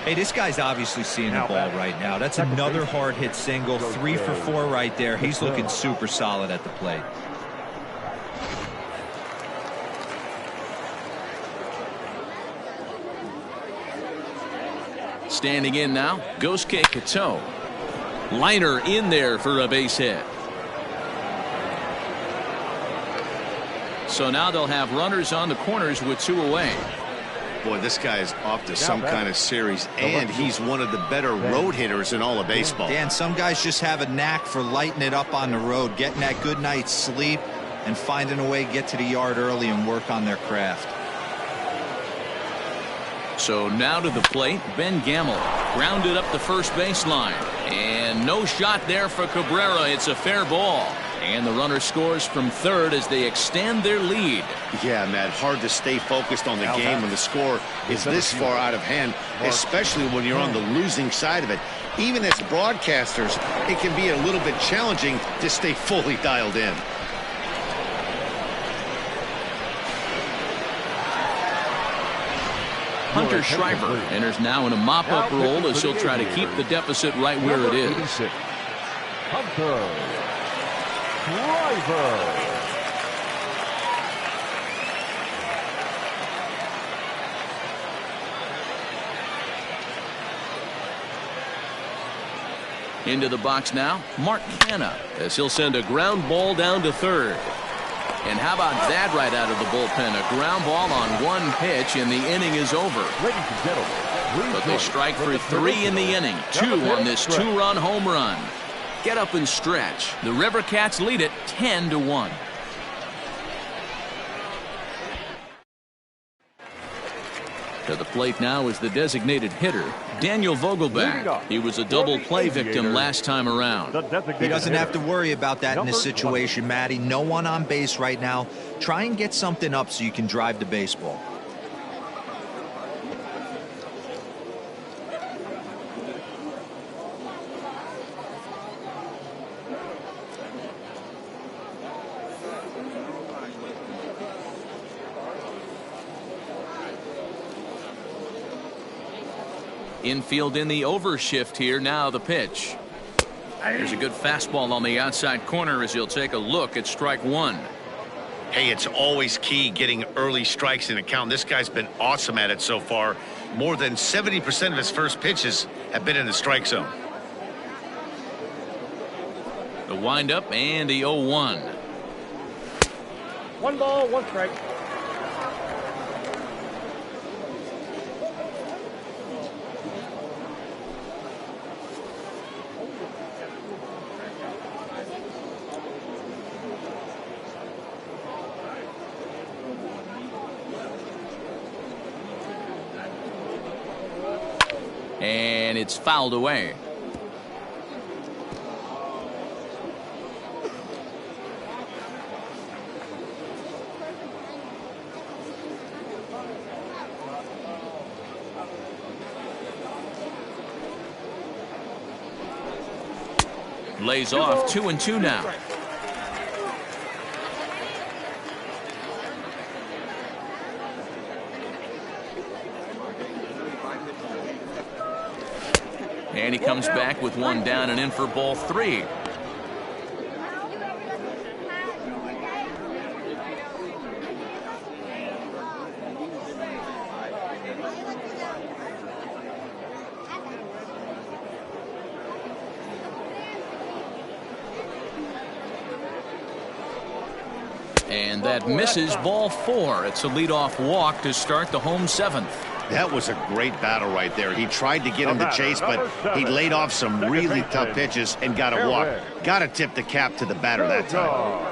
Hey, this guy's obviously seeing the ball right now. That's another hard hit single. 3 for 4 right there. He's looking super solid at the plate. Standing in now, Gosuke Kato. Liner in there for a base hit. So now they'll have runners on the corners with 2 away. Boy, this guy is off to some kind of series, and he's one of the better road hitters in all of baseball. Dan, some guys just have a knack for lighting it up on the road, getting that good night's sleep, and finding a way to get to the yard early and work on their craft. So now to the plate, Ben Gamble. Grounded up the first baseline. And no shot there for Cabrera. It's a fair ball. And the runner scores from third as they extend their lead. Yeah, Matt, hard to stay focused on the game when the score is this far out of hand, especially when you're on the losing side of it. Even as broadcasters, it can be a little bit challenging to stay fully dialed in. Hunter Schreiber enters now in a mop-up role as he'll try to keep the deficit right where it is. Hunter Schreiber. Into the box now, Mark Canha, as he'll send a ground ball down to third. And how about that right out of the bullpen? A ground ball on 1 pitch, and the inning is over. Ladies and gentlemen, but they strike for 3 in the inning. 2 on this 2-run home run. Get up and stretch. The River Cats lead it 10-1. To the plate now is the designated hitter, Daniel Vogelbach. He was a double play victim last time around. He doesn't have to worry about that in this situation, Matty. No one on base right now. Try and get something up so you can drive the baseball. Infield in the overshift here. Now the pitch. There's a good fastball on the outside corner as he'll take a look at strike one. Hey, it's always key getting early strikes in a count. This guy's been awesome at it so far. More than 70% of his first pitches have been in the strike zone. The windup and the 0-1. 1 ball, 1 strike. And it's fouled away. Lays off 2-2 now. And he comes back with one down and in for ball 3. And that misses, ball 4. It's a leadoff walk to start the home 7th. That was a great battle right there. He tried to get him to chase, but he laid off some really tough pitches and got a walk. Got to tip the cap to the batter that time.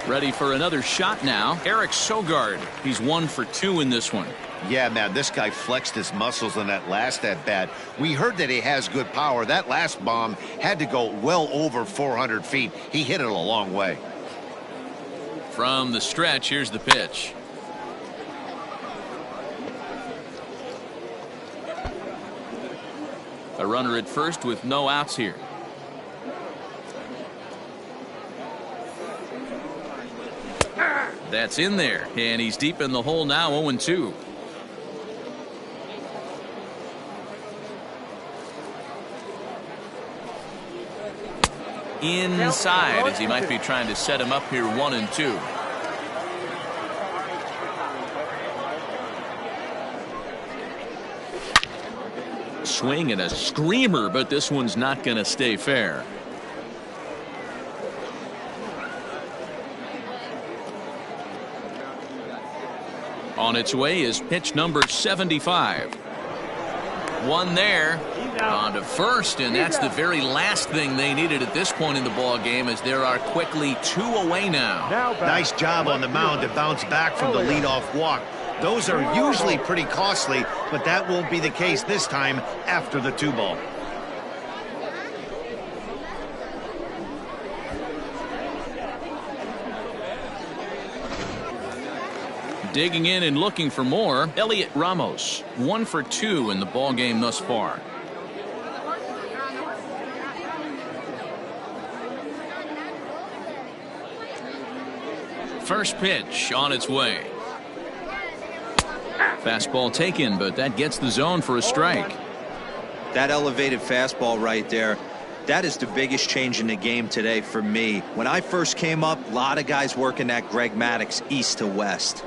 Ready for another shot now. Eric Sogard. He's 1 for 2 in this one. Yeah, man, this guy flexed his muscles on that last at-bat. We heard that he has good power. That last bomb had to go well over 400 feet. He hit it a long way. From the stretch, here's the pitch. A runner at first with no outs here. That's in there, and he's deep in the hole now, 0-2. Inside, as he might be trying to set him up here, 1-2. Swing and a screamer, but this one's not going to stay fair. On its way is pitch number 75. One there. On to first, and that's the very last thing they needed at this point in the ball game, as there are quickly 2 away now. Nice job on the mound to bounce back from the leadoff walk. Those are usually pretty costly, but that won't be the case this time after the 2-ball. Digging in and looking for more, Elliot Ramos, 1 for 2 in the ball game thus far. First pitch on its way. Fastball taken, but that gets the zone for a strike. That elevated fastball right there, that is the biggest change in the game today for me. When I first came up, a lot of guys working that Greg Maddux east to west.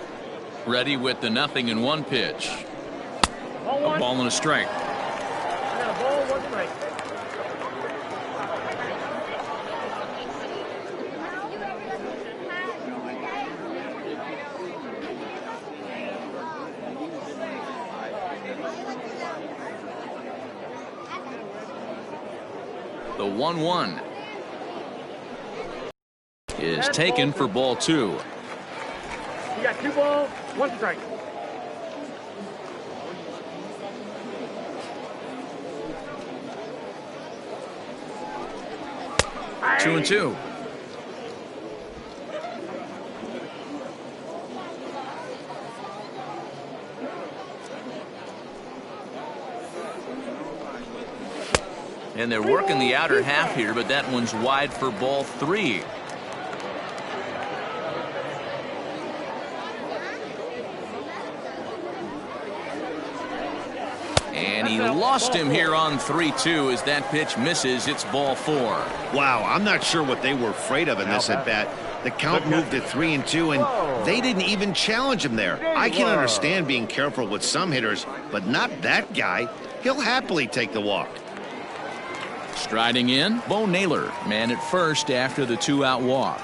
Ready with the 0-1 pitch. A ball and a strike. I got a ball, 1 strike. The 1-1 is taken for ball 2. You got 2 balls, 1 strike. Two and 2. And they're working the outer half here, but that one's wide for ball 3. he lost him here on 3-2 as that pitch misses. It's ball 4. Wow, I'm not sure what they were afraid of in this at-bat. The count moved to 3-2, and they didn't even challenge him there. I can understand being careful with some hitters, but not that guy. He'll happily take the walk. Striding in, Bo Naylor, man at first after the 2-out walk.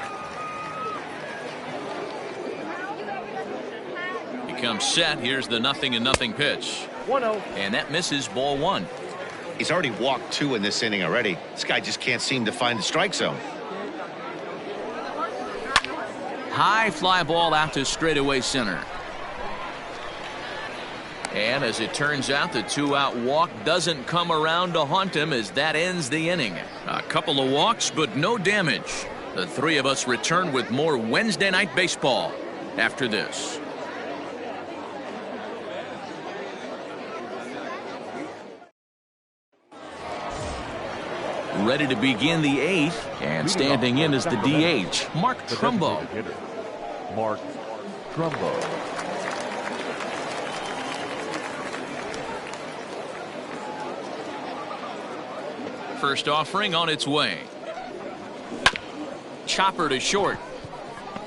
He comes set. Here's the 0-0 pitch. 1-0. And that misses, ball 1. He's already walked 2 in this inning already. This guy just can't seem to find the strike zone. High fly ball out to straightaway center. And as it turns out, the 2-out walk doesn't come around to haunt him as that ends the inning. A couple of walks, but no damage. The three of us return with more Wednesday Night Baseball after this. Ready to begin the 8th, and standing in is the DH, Mark Trumbo. Mark Trumbo. First offering on its way. Chopper to short.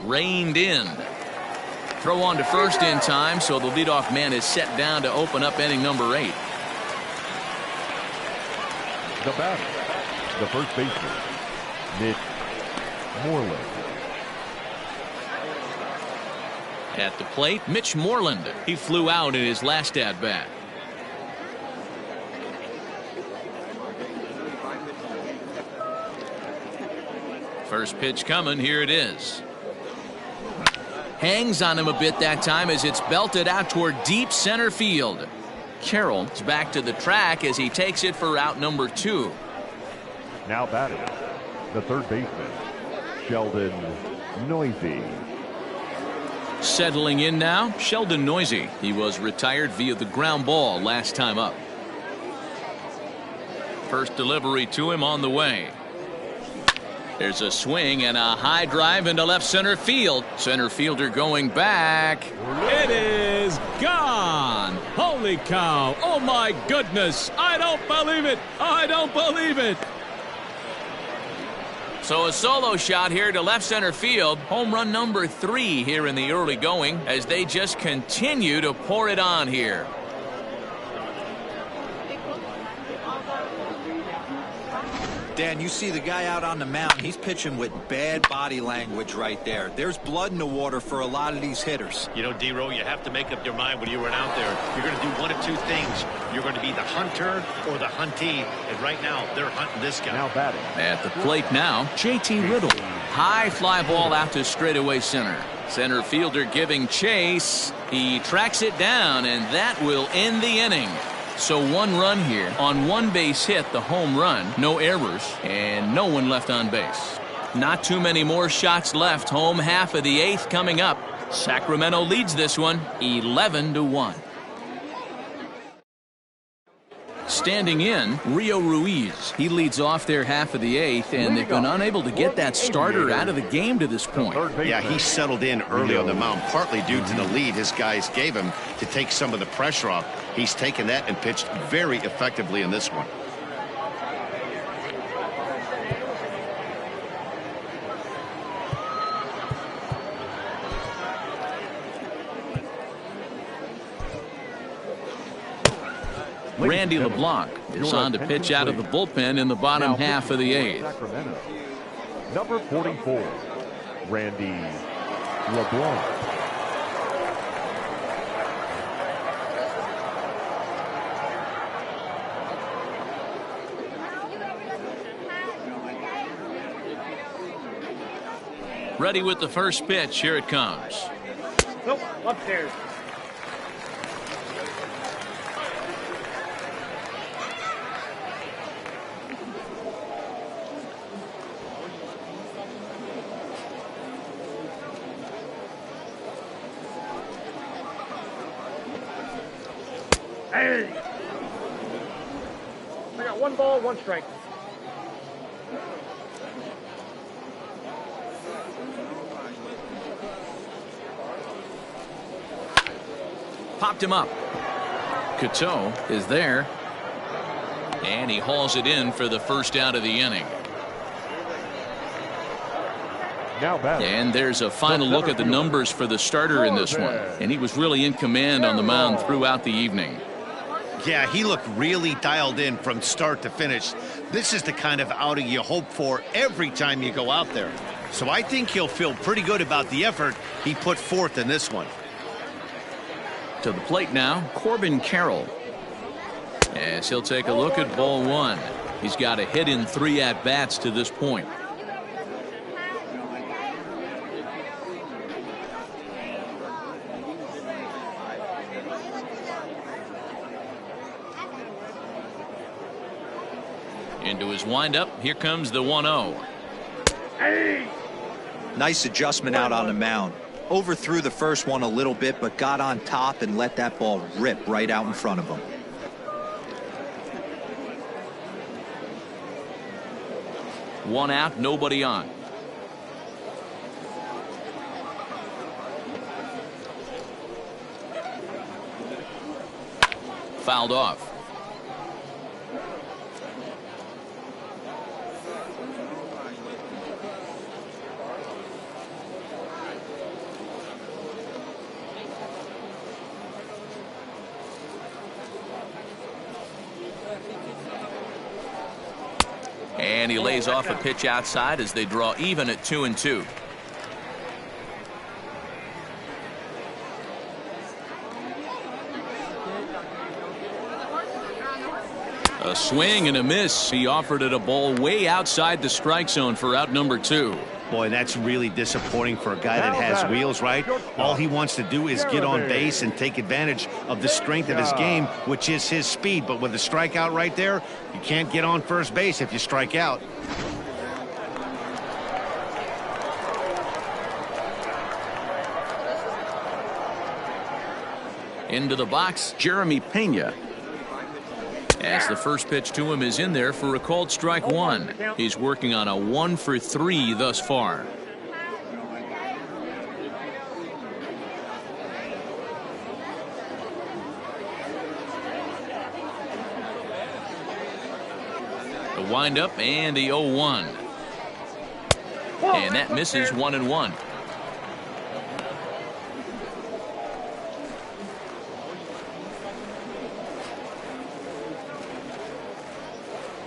Reined in. Throw on to first in time, so the leadoff man is set down to open up inning number 8. The batter, the first baseman, Mitch Moreland. At the plate, Mitch Moreland. He flew out in his last at-bat. First pitch coming. Here it is. Hangs on him a bit that time as it's belted out toward deep center field. Carroll is back to the track as he takes it for out number 2. Now batting, the third baseman, Sheldon Noisy. Settling in now, Sheldon Noisy. He was retired via the ground ball last time up. First delivery to him on the way. There's a swing and a high drive into left center field. Center fielder going back. It is gone. Holy cow. Oh, my goodness. I don't believe it. I don't believe it. So a solo shot here to left center field. Home run number 3 here in the early going as they just continue to pour it on here. Dan, you see the guy out on the mound. He's pitching with bad body language right there. There's blood in the water for a lot of these hitters. You know, D-Row, you have to make up your mind when you run out there. You're going to do one of two things. You're going to be the hunter or the huntee. And right now, they're hunting this guy. Now batting. At the plate now, JT Riddle. High fly ball out to straightaway center. Center fielder giving chase. He tracks it down, and that will end the inning. So 1 run here on 1 base hit, the home run, no errors, and no one left on base. Not too many more shots left. Home half of the 8th coming up. Sacramento leads this one 11-1. Standing in, Rio Ruiz. He leads off their half of the 8th, and they've been unable to get that starter out of the game to this point. Yeah, he settled in early on the mound, partly due to the lead his guys gave him to take some of the pressure off. He's taken that and pitched very effectively in this one. Randy LeBlanc is on to pitch out of the bullpen in the bottom half of the 8th. Sacramento, number 44, Randy LeBlanc. Ready with the first pitch. Here it comes. Nope, upstairs. Hey! I got 1 ball, 1 strike. Popped him up. Cateau is there. And he hauls it in for the first out of the inning. Now batting. And there's a final look at the numbers for the starter in this one. And he was really in command on the mound throughout the evening. Yeah, he looked really dialed in from start to finish. This is the kind of outing you hope for every time you go out there. So I think he'll feel pretty good about the effort he put forth in this one. To the plate now, Corbin Carroll. As he'll take a look at ball one. He's got a hit in 3 at-bats to this point. Into his windup, here comes the 1-0. Nice adjustment out on the mound. Overthrew the first one a little bit, but got on top and let that ball rip right out in front of him. One out, nobody on. Fouled off. And he lays off a pitch outside as they draw even at 2-2. A swing and a miss. He offered it a ball way outside the strike zone for out number 2. Boy, that's really disappointing for a guy that has wheels, right? All he wants to do is get on base and take advantage of the strength of his game, which is his speed. But with a strikeout right there, you can't get on first base if you strike out. Into the box, Jeremy Pena. As the first pitch to him is in there for a called strike 1. He's working on a 1-for-3 thus far. The windup and the 0-1. And that misses 1-1.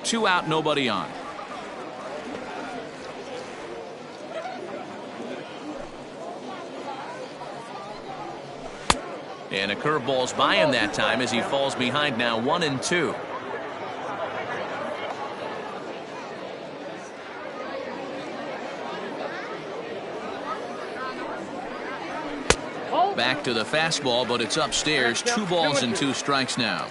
Two out, nobody on. And a curveball's by him that time as he falls behind now 1-2. Back to the fastball, but it's upstairs. 2 balls and 2 strikes now.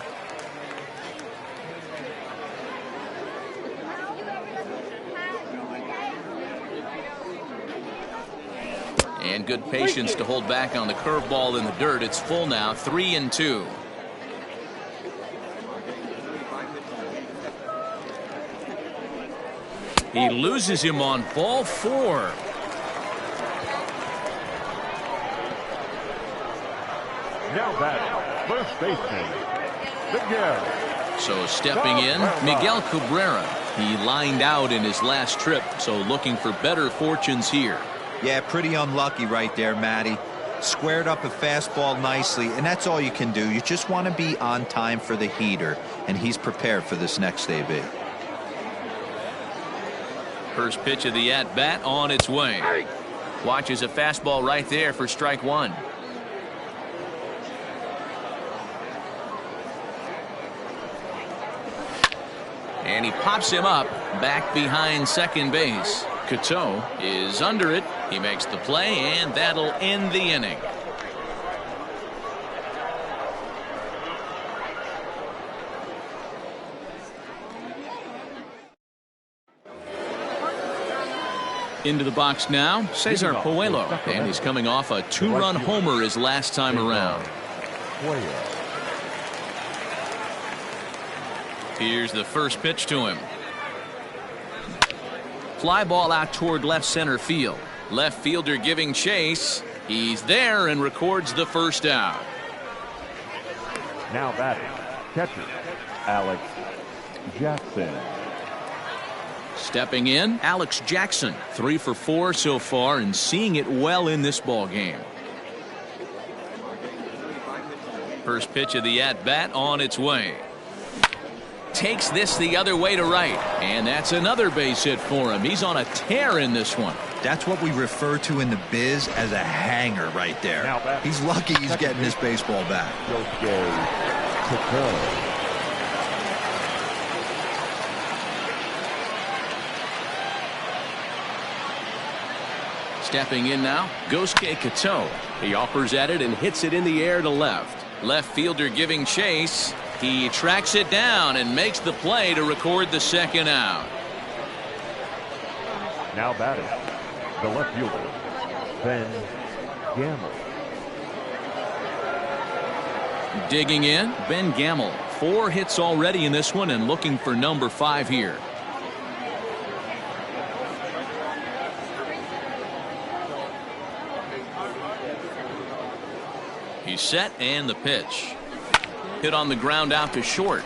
And good patience to hold back on the curveball in the dirt. It's full now, 3-2. He loses him on ball 4. Now batting, first baseman, Miguel. So stepping in, Miguel Cabrera. He lined out in his last trip, so looking for better fortunes here. Yeah, pretty unlucky right there, Matty. Squared up a fastball nicely, and that's all you can do. You just want to be on time for the heater, and he's prepared for this next AB. First pitch of the at-bat on its way. Watches a fastball right there for strike 1. And he pops him up back behind second base. Cateau is under it. He makes the play, and that'll end the inning. Into the box now, Cesar Puello, and he's coming off a 2-run homer his last time around. Here's the first pitch to him. Fly ball out toward left center field. Left fielder giving chase. He's there and records the first out. Now batting, catcher, Alex. Jackson. Stepping in, Alex Jackson, 3 for 4 so far and seeing it well in this ball game. First pitch of the at-bat on its way. Takes this the other way to right, and that's another base hit for him. He's on a tear in this one. That's what we refer to in the biz as a hanger right there. He's lucky he's getting this baseball back. Stepping in now, Gosuke Kato. He offers at it and hits it in the air to left. Left fielder giving chase. He tracks it down and makes the play to record the second out. Now batting, the left fielder, Ben Gamble. Digging in, Ben Gamble. 4 hits already in this one and looking for number 5 here. He's set and the pitch. Hit on the ground out to short.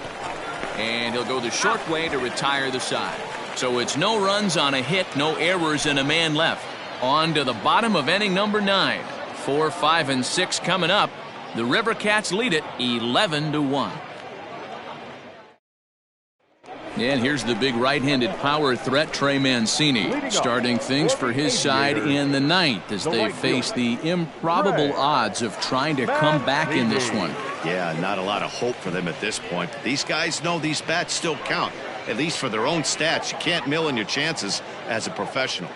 And he'll go the short way to retire the side. So it's no runs on a hit, no errors, and a man left. On to the bottom of inning number 9. 4, 5, and 6 coming up. The River Cats lead it 11-1. And here's the big right-handed power threat, Trey Mancini, starting things for his side in the 9th as they face the improbable odds of trying to come back in this one. Yeah, not a lot of hope for them at this point. But these guys know these bats still count, at least for their own stats. You can't mill in your chances as a professional.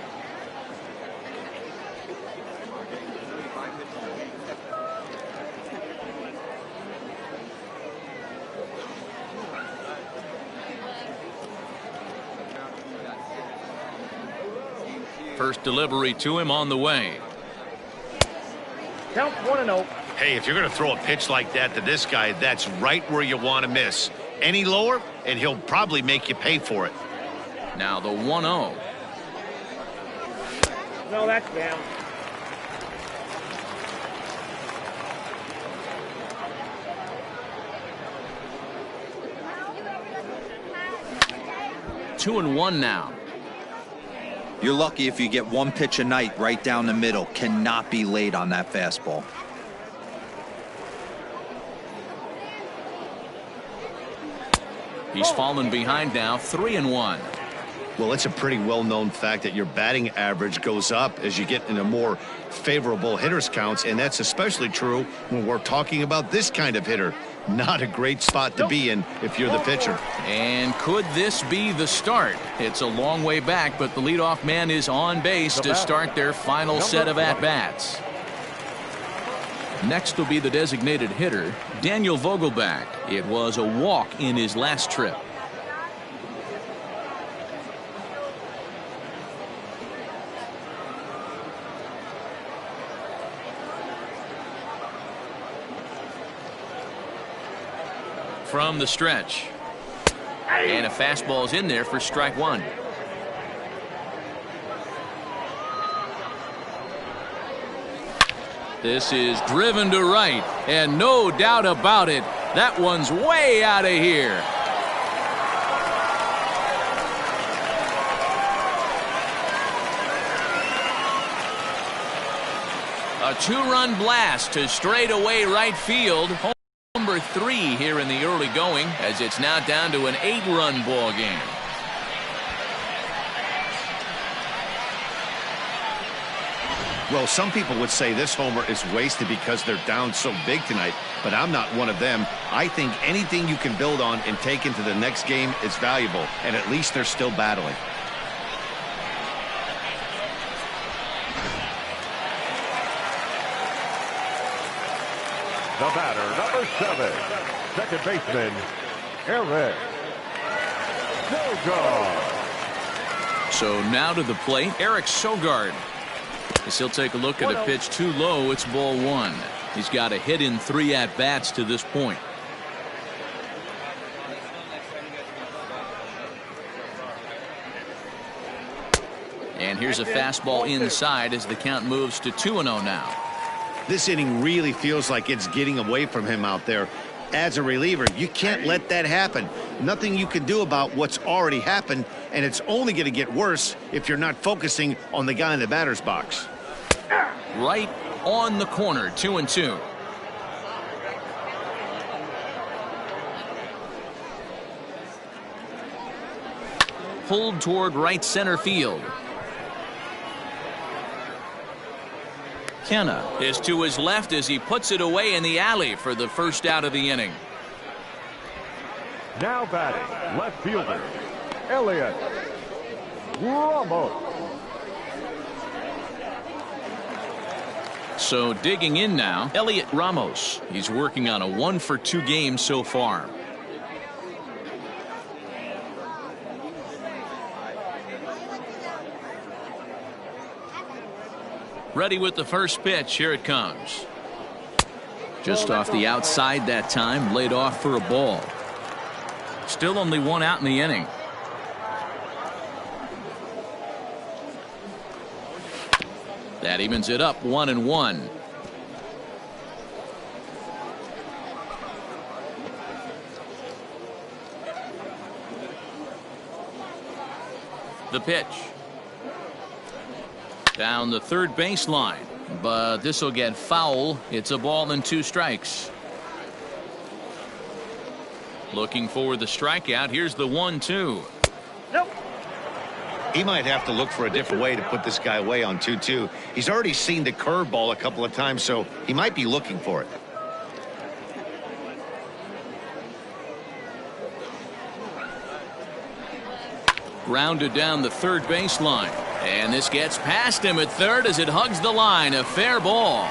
First delivery to him on the way. Count 1-0. Hey, if you're going to throw a pitch like that to this guy, that's right where you want to miss. Any lower, and he'll probably make you pay for it. Now the 1-0. No, that's down. Two and 1 now. You're lucky if you get one pitch a night right down the middle. Cannot be late on that fastball. He's fallen behind now, 3 and 1. Well, it's a pretty well-known fact that your batting average goes up as you get into more favorable hitters counts, and that's especially true when we're talking about this kind of hitter. Not a great spot to be in if you're the pitcher. And could this be the start? It's a long way back, but the leadoff man is on base to start their final set of at-bats. Next will be the designated hitter, Daniel Vogelbach. It was a walk in his last trip. From the stretch. And a fastball's in there for strike 1. This is driven to right, and no doubt about it, that one's way out of here. A 2-run blast to straightaway right field. Number 3 here in the early going, as it's now down to an 8-run ball game. Well, some people would say this homer is wasted because they're down so big tonight, but I'm not one of them. I think anything you can build on and take into the next game is valuable, and at least they're still battling. The batter, number 7, second baseman, Eric Sogard. So now to the plate, Eric Sogard. As he'll take a look at a pitch too low, it's ball 1. He's got a hit in 3 at-bats to this point. And here's a fastball inside as the count moves to 2-0 now. This inning really feels like it's getting away from him out there. As a reliever, you can't let that happen. nothing you can do about what's already happened, and it's only going to get worse if you're not focusing on the guy in the batter's box. Right on the corner, 2-2. Pulled toward right center field. Kenna is to his left as he puts it away in the alley for the first out of the inning. Now batting, left fielder, Elliot Ramos. So digging in now, Elliot Ramos. He's working on a 1-for-2 game so far. Ready with the first pitch. Here it comes. Just off the outside that time, laid off for a ball. Still only one out in the inning. That evens it up 1-1. The pitch. Down the third baseline, but this will get foul. It's a ball and 2 strikes. Looking for the strikeout. Here's the 1-2. Nope. He might have to look for a different way to put this guy away on 2-2. He's already seen the curveball a couple of times, so he might be looking for it. Grounded down the third baseline. And this gets past him at third as it hugs the line. A fair ball.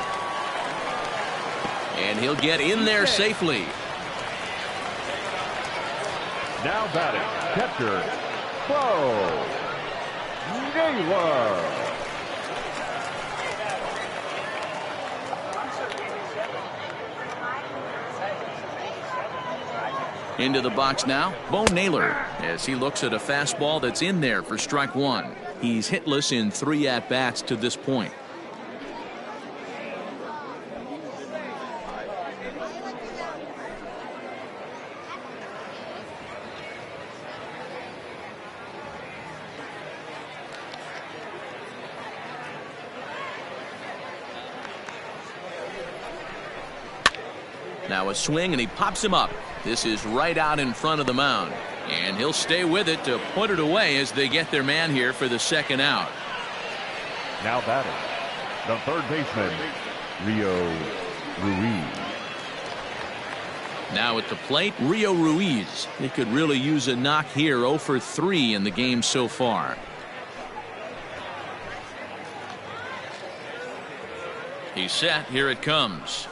And he'll get in there safely. Now batting, catcher, Bo Naylor. Into the box now, Bo Naylor, as he looks at a fastball that's in there for strike 1. He's hitless in 3 at-bats to this point. Now a swing, and he pops him up. This is right out in front of the mound. And he'll stay with it to put it away as they get their man here for the second out. Now batting, the third baseman, Rio Ruiz. Now at the plate, Rio Ruiz. He could really use a knock here. 0 for 3 in the game so far. He's set. Here it comes.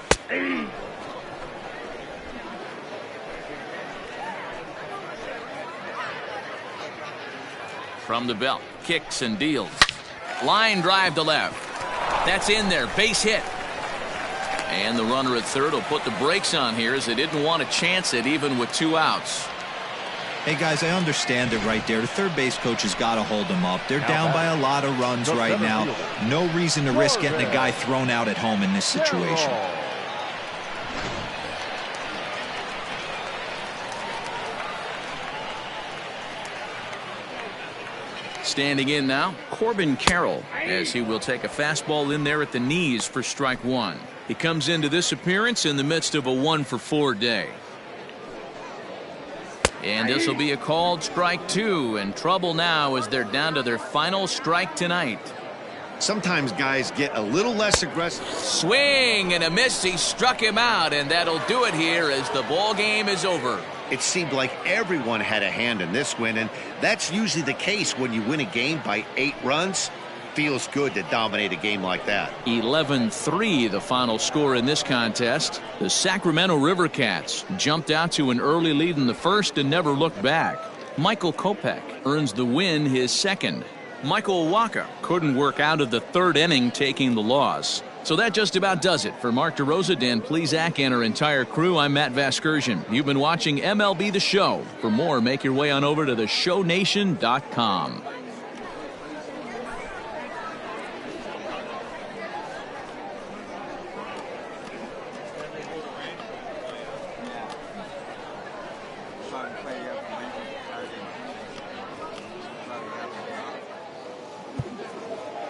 From the belt, kicks and deals. Line drive to left. That's in there, base hit. And the runner at third will put the brakes on here as they didn't want to chance it even with 2 outs. Hey guys, I understand it right there. The third base coach has got to hold them up. They're down by a lot of runs right now. No reason to risk getting a guy thrown out at home in this situation. Standing in now, Corbin Carroll, as he will take a fastball in there at the knees for strike 1. He comes into this appearance in the midst of a 1-for-4 day. And this will be a called strike 2, and trouble now as they're down to their final strike tonight. Sometimes guys get a little less aggressive. Swing and a miss. He struck him out, and that'll do it here as the ball game is over. It seemed like everyone had a hand in this win, and that's usually the case when you win a game by 8 runs. Feels good to dominate a game like that. 11-3 the final score in this contest. The Sacramento River Cats jumped out to an early lead in the first and never looked back. Michael Kopech earns the win, his second. Michael Waka couldn't work out of the third inning, taking the loss. So that just about does it. For Mark DeRosa, Dan Plesac, and our entire crew, I'm Matt Vasgersian. You've been watching MLB The Show. For more, make your way on over to theshownation.com.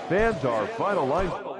Fans, our final line.